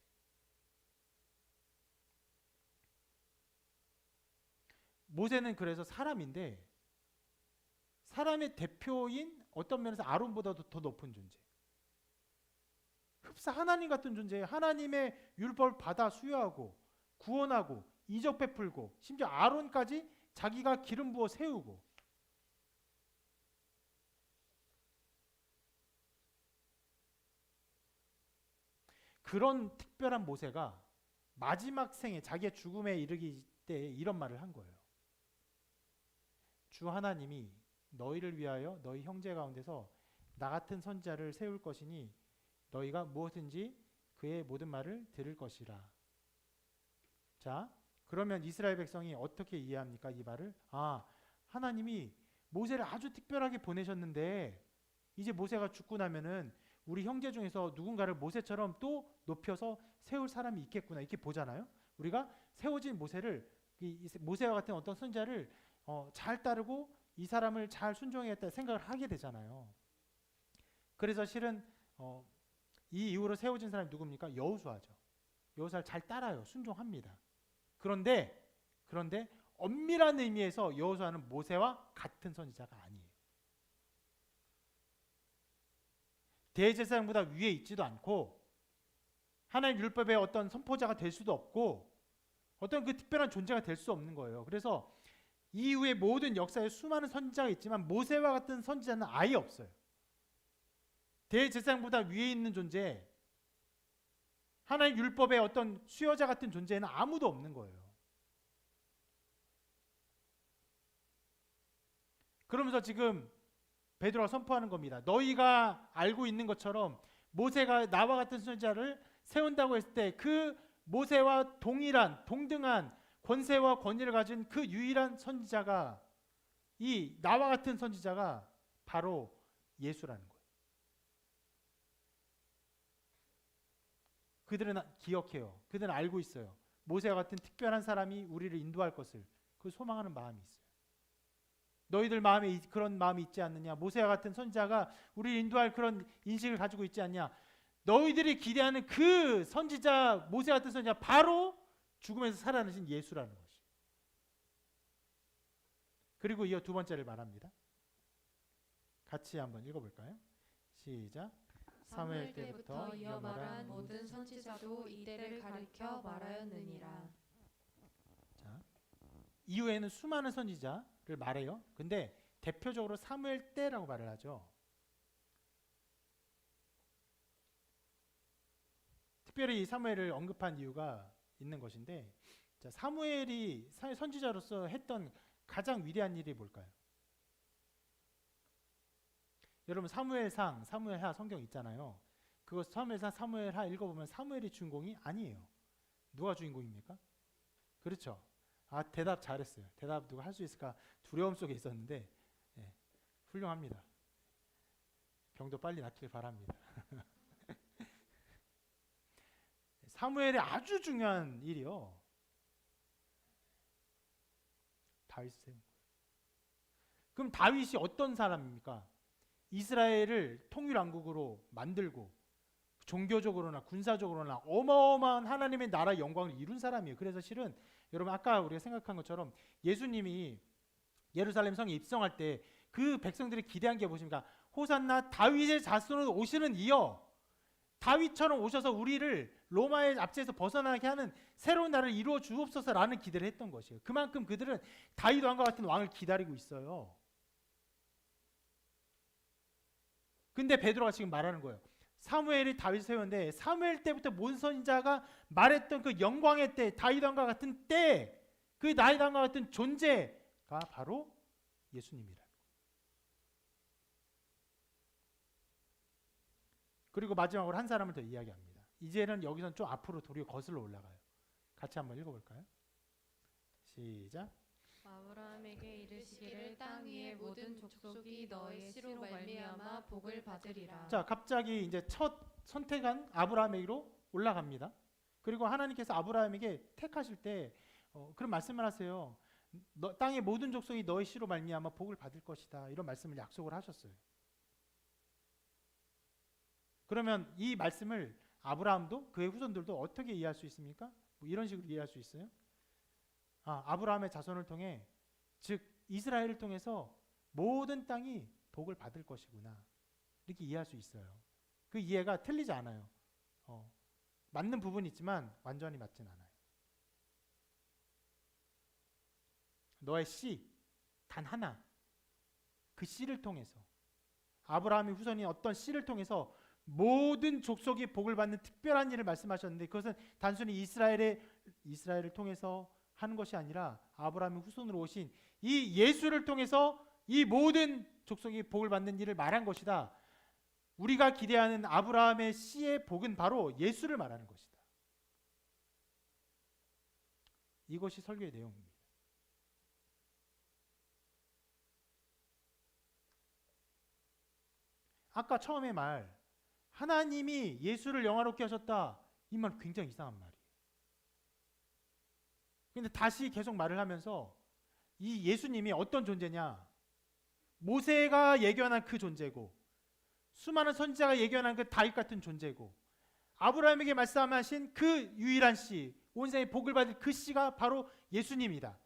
모세는 그래서 사람인데 사람의 대표인 어떤 면에서 아론보다도 더 높은 존재. 흡사 하나님 같은 존재. 하나님의 율법을 받아 수여하고 구원하고 이적 베풀고 심지어 아론까지 자기가 기름 부어 세우고, 그런 특별한 모세가 마지막 생에 자기의 죽음에 이르기 때 이런 말을 한 거예요. 주 하나님이 너희를 위하여 너희 형제 가운데서 나 같은 선지자를 세울 것이니 너희가 무엇든지 그의 모든 말을 들을 것이라. 자, 그러면 이스라엘 백성이 어떻게 이해합니까? 이 말을. 하나님이 모세를 아주 특별하게 보내셨는데 이제 모세가 죽고 나면은 우리 형제 중에서 누군가를 모세처럼 또 높여서 세울 사람이 있겠구나, 이렇게 보잖아요. 우리가 세워진 모세를, 모세와 같은 어떤 선지자를 잘 따르고 이 사람을 잘 순종해야겠다 생각을 하게 되잖아요. 그래서 실은 이 이후로 세워진 사람이 누굽니까? 여호수아죠. 여호수아를 잘 따라요. 순종합니다. 그런데 엄밀한 의미에서 여호수아는 모세와 같은 선지자가 아니에요. 대제사장보다 위에 있지도 않고 하나님 율법의 어떤 선포자가 될 수도 없고 어떤 그 특별한 존재가 될 수 없는 거예요. 그래서 이후의 모든 역사에 수많은 선지자가 있지만 모세와 같은 선지자는 아예 없어요. 대제사장보다 위에 있는 존재, 하나님 율법의 어떤 수여자 같은 존재는 아무도 없는 거예요. 그러면서 지금 베드로가 선포하는 겁니다. 너희가 알고 있는 것처럼 모세가 나와 같은 선지자를 세운다고 했을 때 그 모세와 동등한 권세와 권위를 가진 그 유일한 선지자가, 이 나와 같은 선지자가 바로 예수라는 거예요. 그들은 기억해요. 그들은 알고 있어요. 모세와 같은 특별한 사람이 우리를 인도할 것을 그 소망하는 마음이 있어요. 너희들 마음에 그런 마음이 있지 않느냐? 모세와 같은 선지자가 우리를 인도할 그런 인식을 가지고 있지 않냐? 너희들이 기대하는 그 선지자, 모세와 같은 선지자, 바로 죽음에서 살아나신 예수라는 것이. 그리고 이어 두 번째를 말합니다. 같이 한번 읽어볼까요? 시작.
사무엘 때부터 이어 말한 모든 선지자도 이때를 가리켜 말하였느니라.
자, 이후에는 수많은 선지자를 말해요. 근데 대표적으로 사무엘 때라고 말을 하죠. 특별히 이 사무엘을 언급한 이유가 있는 것인데, 자, 사무엘이 선지자로서 했던 가장 위대한 일이 뭘까요? 여러분 사무엘상, 사무엘하 성경 있잖아요. 그거 사무엘상, 사무엘하 읽어보면 사무엘이 주인공이 아니에요. 누가 주인공입니까? 그렇죠. 대답 잘했어요. 대답 누가 할 수 있을까 두려움 속에 있었는데 훌륭합니다. 병도 빨리 낫길 바랍니다. 사무엘의 아주 중요한 일이요. 다윗을 세운 거예요. 그럼 다윗이 어떤 사람입니까? 이스라엘을 통일왕국으로 만들고 종교적으로나 군사적으로나 어마어마한 하나님의 나라의 영광을 이룬 사람이에요. 그래서 실은 여러분 아까 우리가 생각한 것처럼 예수님이 예루살렘 성에 입성할 때 그 백성들이 기대한 게 무엇입니까? 호산나 다윗의 자손으로 오시는 이여, 다윗처럼 오셔서 우리를 로마의 압제에서 벗어나게 하는 새로운 나라를 이루어 주옵소서라는 기대를 했던 것이에요. 그만큼 그들은 다윗 왕과 같은 왕을 기다리고 있어요. 근데 베드로가 지금 말하는 거예요. 사무엘이 다윗을 세웠는데 사무엘 때부터 모든 선지자가 말했던 그 영광의 때, 다윗 왕과 같은 때, 그 다윗 왕과 같은 존재가 바로 예수님이라는 거예요. 그리고 마지막으로 한 사람을 더 이야기합니다. 이제는 여기서는 좀 앞으로 도리어 거슬러 올라가요. 같이 한번 읽어볼까요? 시작.
아브라함에게 이르시기를 땅 위의 모든 족속이 너의 씨로 말미암아 복을 받으리라.
자, 갑자기 이제 첫 선택한 아브라함에게로 올라갑니다. 그리고 하나님께서 아브라함에게 택하실 때 그런 말씀을 하세요. 땅의 모든 족속이 너의 씨로 말미암아 복을 받을 것이다. 이런 말씀을 약속을 하셨어요. 그러면 이 말씀을 아브라함도 그의 후손들도 어떻게 이해할 수 있습니까? 뭐 이런 식으로 이해할 수 있어요. 아브라함의 자손을 통해, 즉 이스라엘을 통해서 모든 땅이 복을 받을 것이구나, 이렇게 이해할 수 있어요. 그 이해가 틀리지 않아요. 맞는 부분이 있지만 완전히 맞진 않아요. 너의 씨 단 하나, 그 씨를 통해서, 아브라함의 후손이 어떤 씨를 통해서 모든 족속이 복을 받는 특별한 일을 말씀하셨는데, 그것은 단순히 이스라엘을 통해서 하는 것이 아니라 아브라함의 후손으로 오신 이 예수를 통해서 이 모든 족속이 복을 받는 일을 말한 것이다. 우리가 기대하는 아브라함의 씨의 복은 바로 예수를 말하는 것이다. 이것이 설교의 내용입니다. 아까 처음에 말, 하나님이 예수를 영화롭게 하셨다, 이 말 굉장히 이상한 말이에요. 근데 다시 계속 말을 하면서 이 예수님이 어떤 존재냐, 모세가 예견한 그 존재고, 수많은 선지자가 예견한 그 다윗 같은 존재고, 아브라함에게 말씀하신 그 유일한 씨, 온 세상에 복을 받을 그 씨가 바로 예수님이다.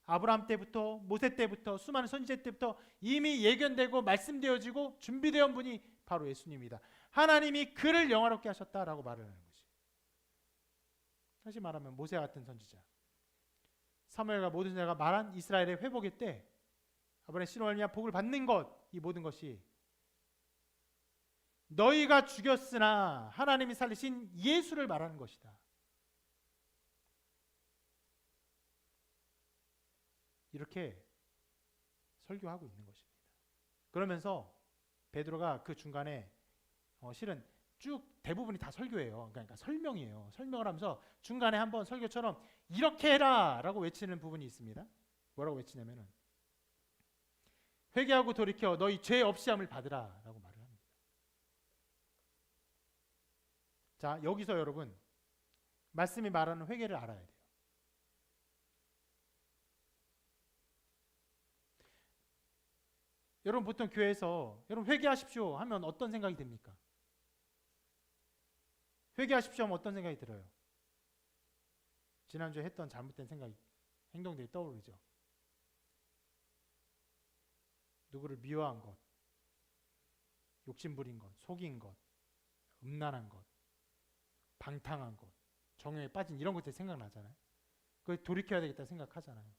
아브라함 때부터, 모세 때부터, 수많은 선지자 때부터 이미 예견되고 말씀되어지고 준비되어 온 분이 바로 예수님이다. 하나님이 그를 영화롭게 하셨다라고 말을 하는 것이. 다시 말하면 모세 같은 선지자, 사무엘과 모든 자가 말한 이스라엘의 회복의 때 아브라함의 씨로 말미암아 복을 받는 것, 이 모든 것이 너희가 죽였으나 하나님이 살리신 예수를 말하는 것이다. 이렇게 설교하고 있는 것입니다. 그러면서 베드로가 그 중간에 실은 쭉 대부분이 다 설교예요. 그러니까 설명이에요. 설명을 하면서 중간에 한번 설교처럼 이렇게 해라 라고 외치는 부분이 있습니다. 뭐라고 외치냐면은 회개하고 돌이켜 너희 죄 없이 함을 받으라 라고 말을 합니다. 자, 여기서 여러분 말씀이 말하는 회개를 알아야 돼요. 여러분 보통 교회에서 여러분 회개하십시오 하면 어떤 생각이 듭니까? 회개하십시오 하면 어떤 생각이 들어요? 지난주에 했던 잘못된 생각, 행동들이 떠오르죠. 누구를 미워한 것, 욕심부린 것, 속인 것, 음란한 것, 방탕한 것, 정욕에 빠진 이런 것들이 생각나잖아요. 그걸 돌이켜야 되겠다 생각하잖아요.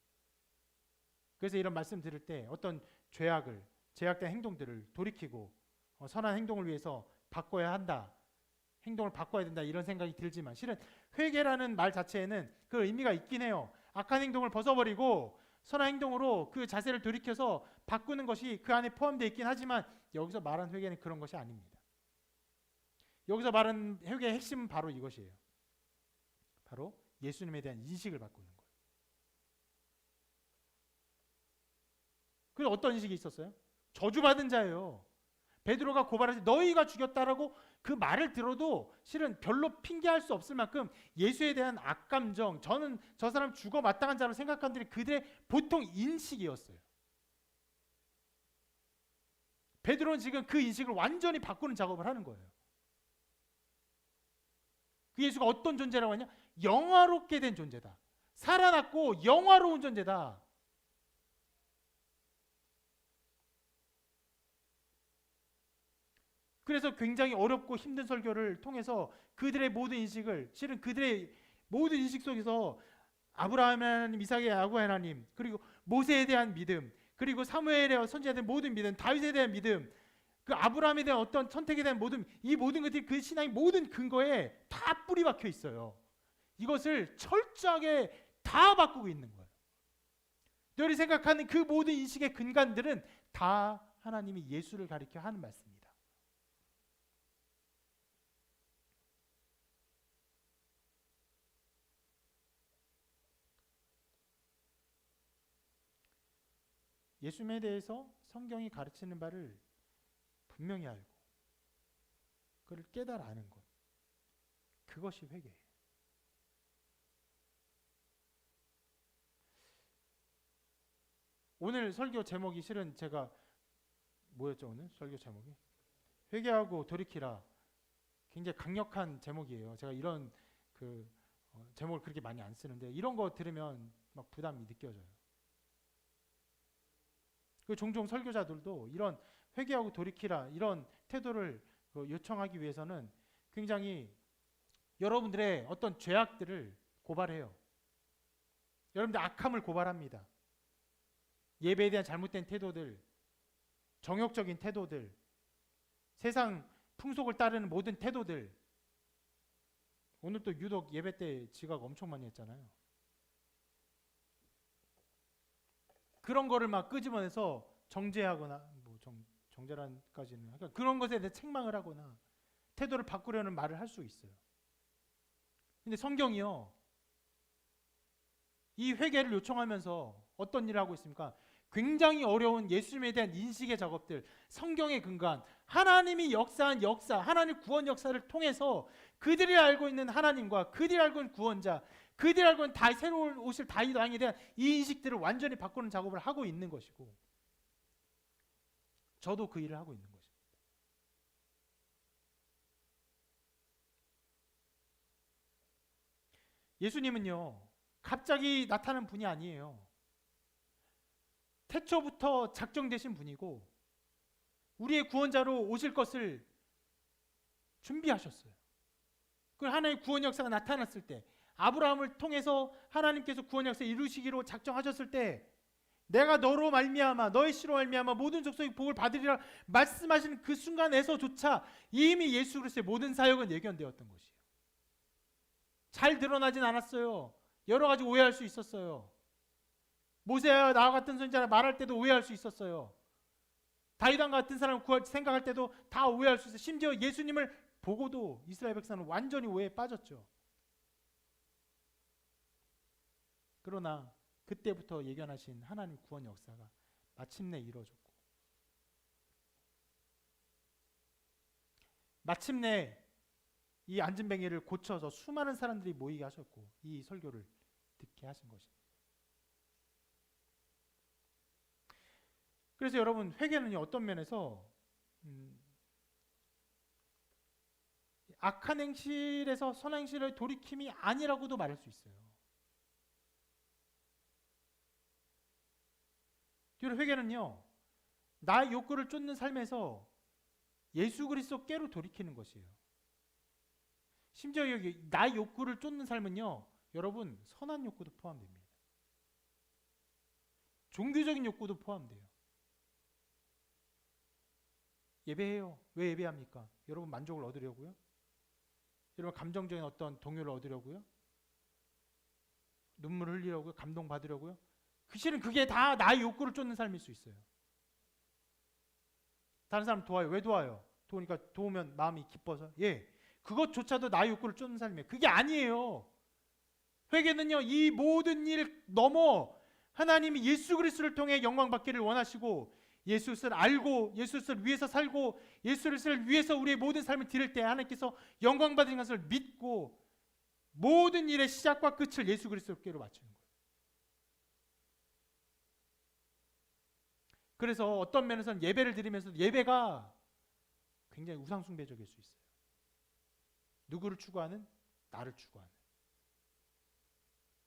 그래서 이런 말씀 들을 때 어떤 제약된 행동들을 돌이키고 선한 행동을 위해서 바꿔야 한다, 행동을 바꿔야 된다, 이런 생각이 들지만 실은 회개라는 말 자체에는 그 의미가 있긴 해요. 악한 행동을 벗어버리고 선한 행동으로 그 자세를 돌이켜서 바꾸는 것이 그 안에 포함되어 있긴 하지만 여기서 말한 회개는 그런 것이 아닙니다. 여기서 말한 회개의 핵심은 바로 이것이에요. 바로 예수님에 대한 인식을 바꾸는 거예요. 그래서 어떤 인식이 있었어요? 저주받은 자예요. 베드로가 고발할 때 너희가 죽였다라고 그 말을 들어도 실은 별로 핑계할 수 없을 만큼 예수에 대한 악감정, 저는 저 사람 죽어 마땅한 자로 생각한 들이 그들의 보통 인식이었어요. 베드로는 지금 그 인식을 완전히 바꾸는 작업을 하는 거예요. 그 예수가 어떤 존재라고 하냐? 영화롭게 된 존재다. 살아났고 영화로운 존재다. 그래서 굉장히 어렵고 힘든 설교를 통해서 그들의 모든 인식을, 실은 그들의 모든 인식 속에서 아브라함 하나님, 이삭의 야곱의 하나님, 그리고 모세에 대한 믿음, 그리고 사무엘의 선지자에 대한 모든 믿음, 다윗에 대한 믿음, 그 아브라함에 대한 어떤 선택에 대한 모든, 이 모든 것들이 그 신앙의 모든 근거에 다 뿌리 박혀 있어요. 이것을 철저하게 다 바꾸고 있는 거예요. 너희들이 생각하는 그 모든 인식의 근간들은 다 하나님이 예수를 가리켜 하는 말씀입니다. 예수님에 대해서 성경이 가르치는 바를 분명히 알고 그를 깨달아 아는 것, 그것이 회개예요. 오늘 설교 제목이 실은 제가 뭐였죠? 오늘 설교 제목이 회개하고 돌이키라. 굉장히 강력한 제목이에요. 제가 이런 제목을 그렇게 많이 안 쓰는데 이런 거 들으면 막 부담이 느껴져요. 그 종종 설교자들도 이런 회개하고 돌이키라 이런 태도를 요청하기 위해서는 굉장히 여러분들의 어떤 죄악들을 고발해요. 여러분들 악함을 고발합니다. 예배에 대한 잘못된 태도들, 정욕적인 태도들, 세상 풍속을 따르는 모든 태도들. 오늘 또 유독 예배 때 지각 엄청 많이 했잖아요. 그런 거를 막 끄집어내서 정죄하거나 뭐 정죄란까지는 그러니까 그런 것에 대해 책망을 하거나 태도를 바꾸려는 말을 할 수 있어요. 근데 성경이요, 이 회개를 요청하면서 어떤 일을 하고 있습니까? 굉장히 어려운 예수님에 대한 인식의 작업들, 성경에 근거한 하나님이 역사한 역사, 하나님 구원 역사를 통해서 그들이 알고 있는 하나님과 그들이 알고 있는 구원자, 그들이 알고 있는 새로운 오실 다윗 왕에 대한 이 인식들을 완전히 바꾸는 작업을 하고 있는 것이고, 저도 그 일을 하고 있는 것입니다. 예수님은요, 갑자기 나타난 분이 아니에요. 태초부터 작정되신 분이고 우리의 구원자로 오실 것을 준비하셨어요. 그 하나님의 구원 역사가 나타났을 때, 아브라함을 통해서 하나님께서 구원 역사 이루시기로 작정하셨을 때, 내가 너로 말미암아 너의 씨로 말미암아 모든 족속이 복을 받으리라 말씀하시는 그 순간에서조차 이미 예수 그리스도의 모든 사역은 예견되었던 것이에요. 잘 드러나진 않았어요. 여러 가지 오해할 수 있었어요. 모세와 나와 같은 선지자라 말할 때도 오해할 수 있었어요. 다윗왕 같은 사람을 생각할 때도 다 오해할 수 있어요. 심지어 예수님을 보고도 이스라엘 백성은 완전히 오해에 빠졌죠. 그러나 그때부터 예견하신 하나님 구원 역사가 마침내 이루어졌고, 마침내 이 안진뱅이를 고쳐서 수많은 사람들이 모이게 하셨고 이 설교를 듣게 하신 것입니다. 그래서 여러분, 회개는 어떤 면에서 악한 행실에서 선한 행실의 돌이킴이 아니라고도 말할 수 있어요. 회개는요, 나의 욕구를 쫓는 삶에서 예수 그리스도께로 돌이키는 것이에요. 심지어 여기 나의 욕구를 쫓는 삶은요, 여러분, 선한 욕구도 포함됩니다. 종교적인 욕구도 포함돼요. 예배해요. 왜 예배합니까? 여러분 만족을 얻으려고요? 여러분 감정적인 어떤 동요를 얻으려고요? 눈물을 흘리려고요? 감동받으려고요? 실은 그게 다 나의 욕구를 쫓는 삶일 수 있어요. 다른 사람 도와요. 왜 도와요? 도우면 마음이 기뻐서. 예, 그것조차도 나의 욕구를 쫓는 삶이에요. 그게 아니에요. 회개는요, 이 모든 일 넘어 하나님이 예수 그리스도를 통해 영광 받기를 원하시고, 예수 그리스도를 알고 예수 그리스도를 위해서 살고 예수 그리스도를 위해서 우리의 모든 삶을 드릴 때 하나님께서 영광 받는 것을 믿고 모든 일의 시작과 끝을 예수 그리스도께로 맞추는 거예요. 그래서 어떤 면에서는 예배를 드리면서 예배가 굉장히 우상숭배적일 수 있어요. 누구를 추구하는? 나를 추구하는,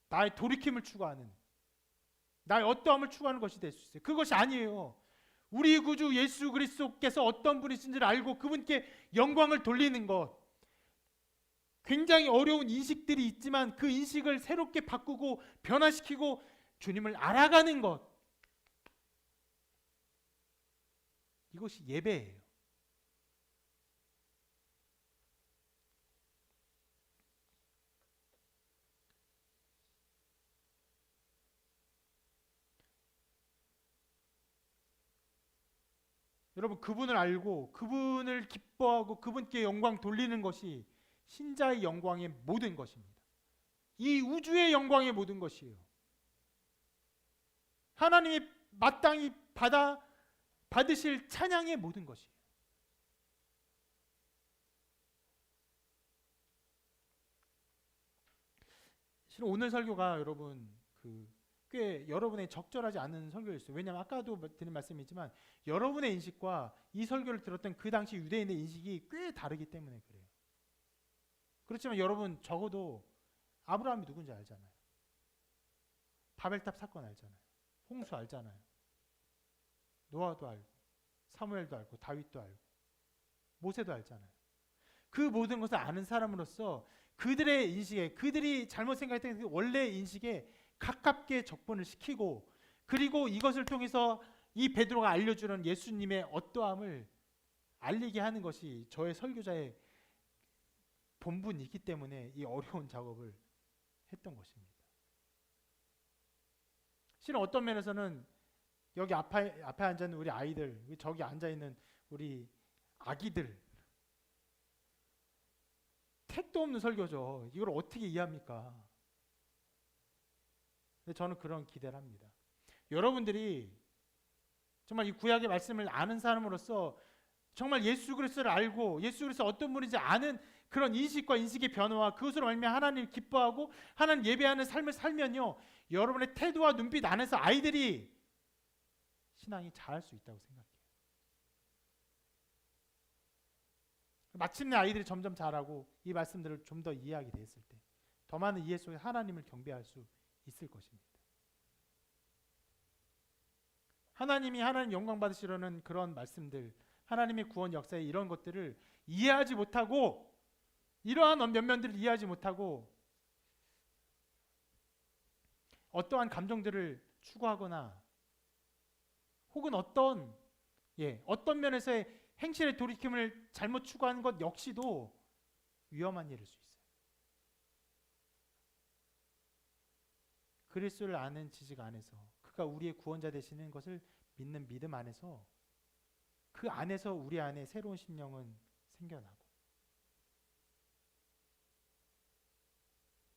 나의 돌이킴을 추구하는, 나의 어떠함을 추구하는 것이 될 수 있어요. 그것이 아니에요. 우리 구주 예수 그리스도께서 어떤 분이신지를 알고 그분께 영광을 돌리는 것, 굉장히 어려운 인식들이 있지만 그 인식을 새롭게 바꾸고 변화시키고 주님을 알아가는 것, 이것이 예배예요. 여러분, 그분을 알고 그분을 기뻐하고 그분께 영광 돌리는 것이 신자의 영광의 모든 것입니다. 이 우주의 영광의 모든 것이에요. 하나님의 마땅히 받으실 찬양의 모든 것이에요. 실은 오늘 설교가 여러분 꽤 여러분의 적절하지 않은 설교였어요. 왜냐하면 아까도 드린 말씀이지만 여러분의 인식과 이 설교를 들었던 그 당시 유대인의 인식이 꽤 다르기 때문에 그래요. 그렇지만 여러분 적어도 아브라함이 누군지 알잖아요. 바벨탑 사건 알잖아요. 홍수 알잖아요. 노아도 알고 사무엘도 알고 다윗도 알고 모세도 알잖아요. 그 모든 것을 아는 사람으로서 그들의 인식에, 그들이 잘못 생각했던 그 원래 인식에 가깝게 접근을 시키고, 그리고 이것을 통해서 이 베드로가 알려주는 예수님의 어떠함을 알리게 하는 것이 저의 설교자의 본분이기 때문에 이 어려운 작업을 했던 것입니다. 실은 어떤 면에서는 여기 앞에 앉아있는 우리 아이들, 저기 앉아있는 우리 아기들, 택도 없는 설교죠. 이걸 어떻게 이해합니까? 근데 저는 그런 기대를 합니다. 여러분들이 정말 이 구약의 말씀을 아는 사람으로서 정말 예수 그리스도를 알고 예수 그리스도 어떤 분인지 아는 그런 인식과 인식의 변화와 그것으로 말미암아 하나님을 기뻐하고 하나님 예배하는 삶을 살면요, 여러분의 태도와 눈빛 안에서 아이들이 신앙이 자랄 수 있다고 생각해요. 마침내 아이들이 점점 자라고 이 말씀들을 좀 더 이해하게 됐을 때 더 많은 이해 속에 하나님을 경배할 수 있을 것입니다. 하나님이 하나님 영광 받으시려는 그런 말씀들, 하나님의 구원 역사에 이런 것들을 이해하지 못하고, 이러한 면면들을 이해하지 못하고 어떠한 감정들을 추구하거나 혹은 어떤 면에서의 행실의 돌이킴을 잘못 추구하는 것 역시도 위험한 일일 수 있어요. 그리스도를 아는 지식 안에서, 그가 우리의 구원자 되시는 것을 믿는 믿음 안에서, 그 안에서 우리 안에 새로운 심령은 생겨나고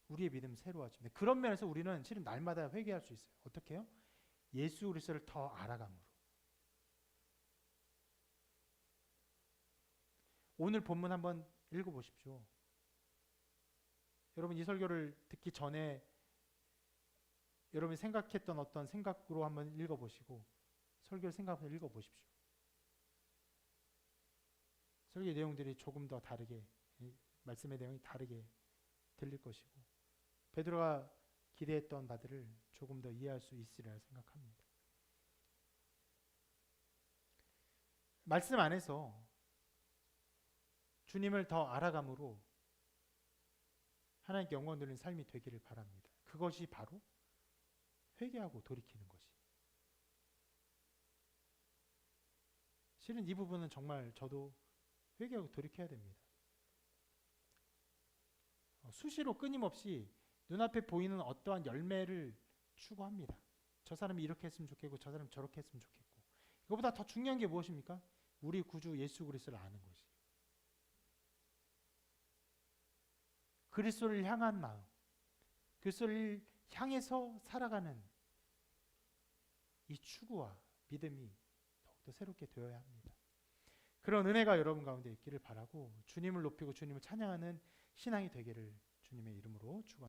우리의 믿음은 새로워집니다. 그런 면에서 우리는 실은 날마다 회개할 수 있어요. 어떻게 해요? 예수 그리스도를 더 알아감으로. 오늘 본문 한번 읽어보십시오. 여러분 이 설교를 듣기 전에 여러분이 생각했던 어떤 생각으로 한번 읽어보시고 설교를 생각해서 읽어보십시오. 설교의 내용들이 조금 더 다르게, 말씀의 내용이 다르게 들릴 것이고 베드로가 기대했던 바들을 조금 더 이해할 수 있으리라 생각합니다. 말씀 안에서 주님을 더 알아감으로 하나님께 영광 돌리는 삶이 되기를 바랍니다. 그것이 바로 회개하고 돌이키는 것이. 실은 이 부분은 정말 저도 회개하고 돌이켜야 됩니다. 수시로 끊임없이 눈앞에 보이는 어떠한 열매를 추구합니다. 저 사람이 이렇게 했으면 좋겠고 저 사람이 저렇게 했으면 좋겠고, 이거보다 더 중요한 게 무엇입니까? 우리 구주 예수 그리스도를 아는 것이. 그리스도를 향한 마음, 그리스도를 향해서 살아가는 이 추구와 믿음이 더욱더 새롭게 되어야 합니다. 그런 은혜가 여러분 가운데 있기를 바라고 주님을 높이고 주님을 찬양하는 신앙이 되기를 주님의 이름으로 축원합니다.